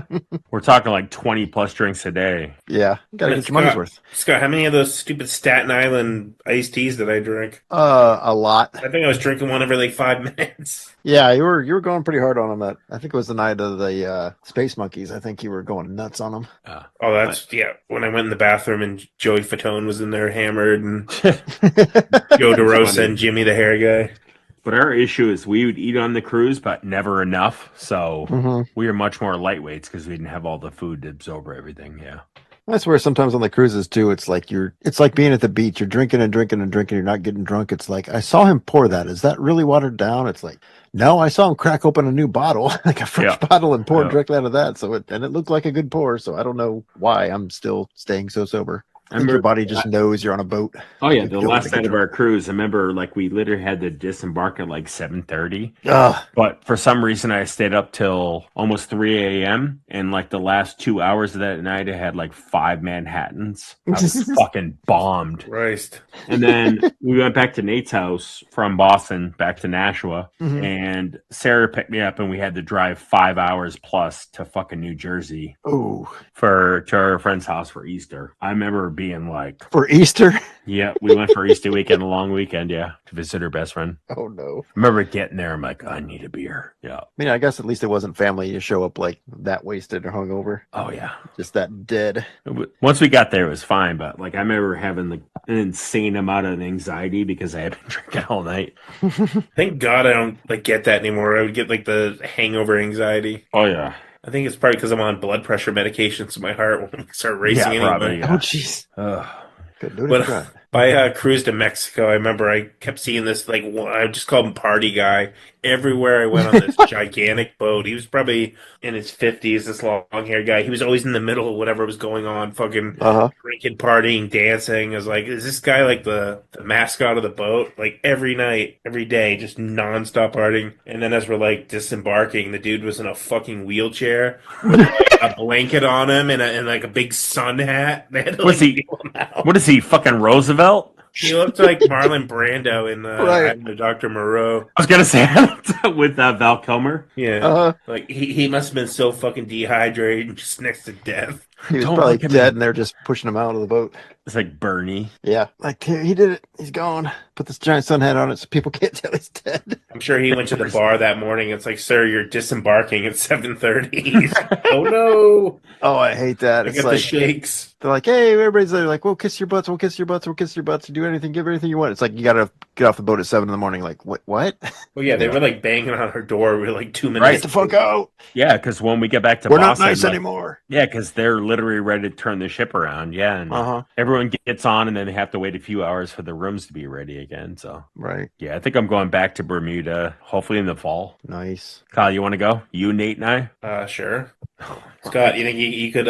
We're talking like 20 plus drinks a day. Yeah. Gotta get your money's worth. Scott, how many of those stupid Staten Island iced teas did I drink? A lot. I think I was drinking one every like 5 minutes. Yeah, you were going pretty hard on them. That I think it was the night of the Space Monkeys. I think you were going nuts on them. Oh, that's yeah. When I went in the bathroom and Joey Fatone was in there hammered, and Joe DeRosa and Jimmy the hair guy. But our issue is we would eat on the cruise, but never enough. So Mhm. we were much more lightweights because we didn't have all the food to absorb everything. Yeah. That's where sometimes on the cruises too, it's like being at the beach. You're drinking and drinking and drinking. You're not getting drunk. It's like, I saw him pour that. Is that really watered down? It's like, no, I saw him crack open a new bottle, like a fresh bottle, and pour directly out of that. So it looked like a good pour. So I don't know why I'm still staying so sober. I think your body just knows you're on a boat. Oh yeah, You the don't last wanna night get of our cruise, I remember like we literally had to disembark at like 7:30. Ugh. But for some reason, I stayed up till almost 3 a.m. And like the last 2 hours of that night, I had like 5 Manhattans. I was fucking bombed. Christ. And then we went back to Nate's house from Boston back to Nashua. Mhm. And Sarah picked me up, and we had to drive 5 hours plus to fucking New Jersey Ooh. to our friend's house for Easter. I remember being like, For Easter? yeah, we went for Easter weekend, a long weekend, yeah, to visit her best friend. Oh no. I remember getting there, I'm like, I need a beer. Yeah. I mean, I guess at least it wasn't family. You show up like that wasted or hungover, Oh yeah. just that dead. Once we got there, it was fine, but like I remember having like an insane amount of anxiety because I had been drinking all night. Thank God I don't like get that anymore. I would get like the hangover anxiety. Oh yeah. I think it's probably because I'm on blood pressure medication, so my heart won't start racing Yeah, anyway. probably, yeah. Oh jeez. Ugh. Couldn't do it But if you tried. my cruise to Mexico, I remember I kept seeing this like I just called him party guy everywhere I went on this gigantic boat. He was probably in his 50s, this long-haired guy. He was always in the middle of whatever was going on, fucking Uh-huh. drinking, partying, dancing. I was like, is this guy like the mascot of the boat? Like every night, every day, just nonstop partying. And then as we're like disembarking, the dude was in a fucking wheelchair with like a blanket on him and like a big sun hat. They had to Was like he- wheel him out. What is he, fucking Roosevelt? He looked like Marlon Brando in Right. Dr. Moreau. I was gonna say with Val Kilmer. Yeah. Like he must have been so fucking dehydrated and just next to death. He was Don't probably look at dead, me. and they're just pushing him out of the boat. It's like Bernie. Yeah, like he did it. He's gone. Put this giant sun hat on it so people can't tell he's dead. I'm sure he went to the bar that morning. It's like, sir, you're disembarking at 7:30. Oh no. Oh, I hate that. I It's got the like shakes. they're like, hey, everybody's there, like, we'll kiss your butts, we'll kiss your butts, we'll kiss your butts, do anything, give anything you want. It's like you gotta get off the boat at 7 a.m. Like, what? Well, yeah, they Yeah. were like banging on her door. We were like 2 minutes. Right. Get the fuck out. Yeah, because when we get back to We're Boston, not nice like, anymore. yeah, because they're literally ready to turn the ship around. Yeah, and Uh-huh. everyone gets on, and then they have to wait a few hours for the rooms to be ready again. So Right. yeah, I think I'm going back to Bermuda, hopefully in the fall. Nice. Kyle, you want to go? You, Nate, and I. Sure. Scott, you think you could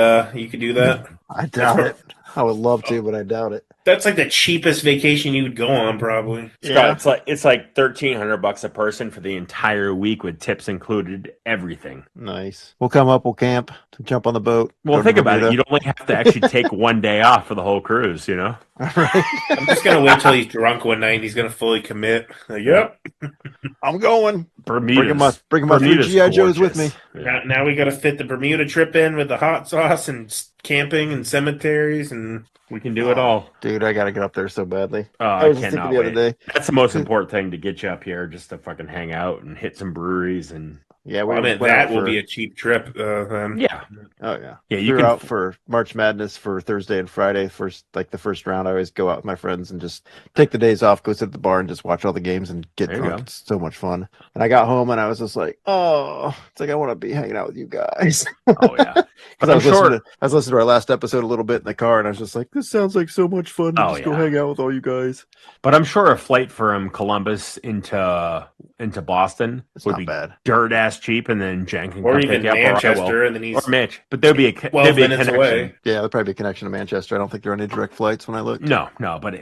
do that? I doubt it. I would love to, but I doubt it. That's like the cheapest vacation you would go on, probably. Scott, it's like $1,300 a person for the entire week with tips included, everything. Nice. We'll come up, we'll camp, jump on the boat. Well, go to think about it. Bermuda. You'd only have to actually take one day off for the whole cruise. You know. Right. I'm just gonna wait till he's drunk one night and he's gonna fully commit. Like, yep. I'm going. Bermuda's Bring my three Bermuda's GI Joes with me. gorgeous. Yeah. Now we got to fit the Bermuda trip in with the hot sauce and camping and cemeteries and We can do it all. Dude, I gotta get up there so badly. Oh, I I was just thinking cannot the other wait. day. That's the most important thing to get you up here, just to fucking hang out and hit some breweries and Yeah, we well, I mean, went that out will for, be a cheap trip. Then. yeah, Oh yeah. yeah. We You were can out for March Madness for Thursday and Friday. The first round, I always go out with my friends and just take the days off, go sit at the bar and just watch all the games and get There you drunk. go. It's so much fun. And I got home and I was just like, oh, it's like I want to be hanging out with you guys. Oh yeah, Because but I I'm was sure. listening to our last episode a little bit in the car, and I was just like, this sounds like so much fun to Oh, just go yeah. hang out with all you guys. But I'm sure a flight from Columbus into Boston It's would not be bad. dirt ass cheap, and then Jen can Or come even pick you up, or I will. Manchester, and then he's Or Mitch. But there'd be a 12 there'd be a minutes connection. away. Yeah, there'll probably be a connection to Manchester. I don't think there are any direct flights when I looked. No, but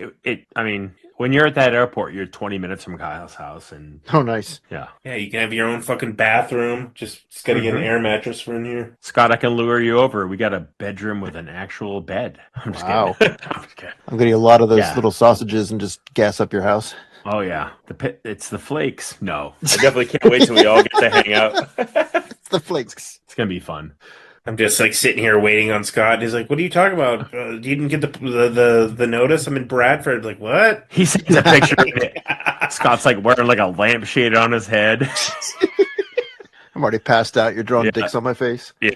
I mean, when you're at that airport, you're 20 minutes from Kyle's house, and Oh, nice. yeah. Yeah, you can have your own fucking bathroom. Just gotta get an Mhm. air mattress for in here. Scott, I can lure you over. We got a bedroom with an actual bed. I'm just Wow. kidding. I'm just kidding. I'm getting a lot of those Yeah. little sausages and just gas up your house. Oh yeah, it's the flakes. No, I definitely can't wait till we all get to hang out. It's the flakes. It's gonna be fun. I'm just like sitting here waiting on Scott. And he's like, "What are you talking about? You didn't get the notice? I'm in Bradford." Like, what? He sends a picture of it. Scott's like wearing like a lampshade on his head. I'm already passed out. You're drawing Yeah. dicks on my face. Yeah.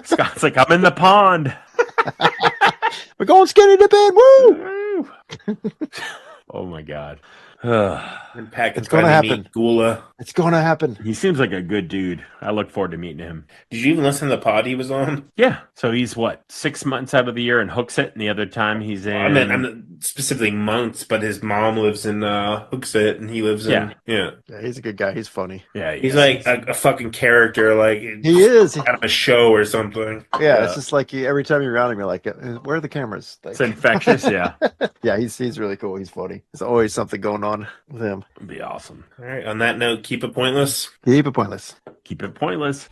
Scott's like, I'm in the pond. We're going skinny dipping. Woo! Oh my god. I'm packing. It's gonna happen. Gula. It's going to happen. He seems like a good dude. I look forward to meeting him. Did you even listen to the pod he was on? Yeah. So he's what, 6 months out of the year and hooks it, and the other time he's in. I mean, I'm specifically months, but his mom lives in Hooksett, and he lives in Yeah. Yeah, he's a good guy. He's funny. Yeah, He's like a fucking character, like He is. out of a show or something. Yeah, it's just like every time you're around him, you're like, where are the cameras? Like, it's infectious. Yeah, yeah, he's really cool. He's funny. There's always something going on with him. it'd be awesome. All right. On that note, keep it pointless. Keep it pointless. Keep it pointless.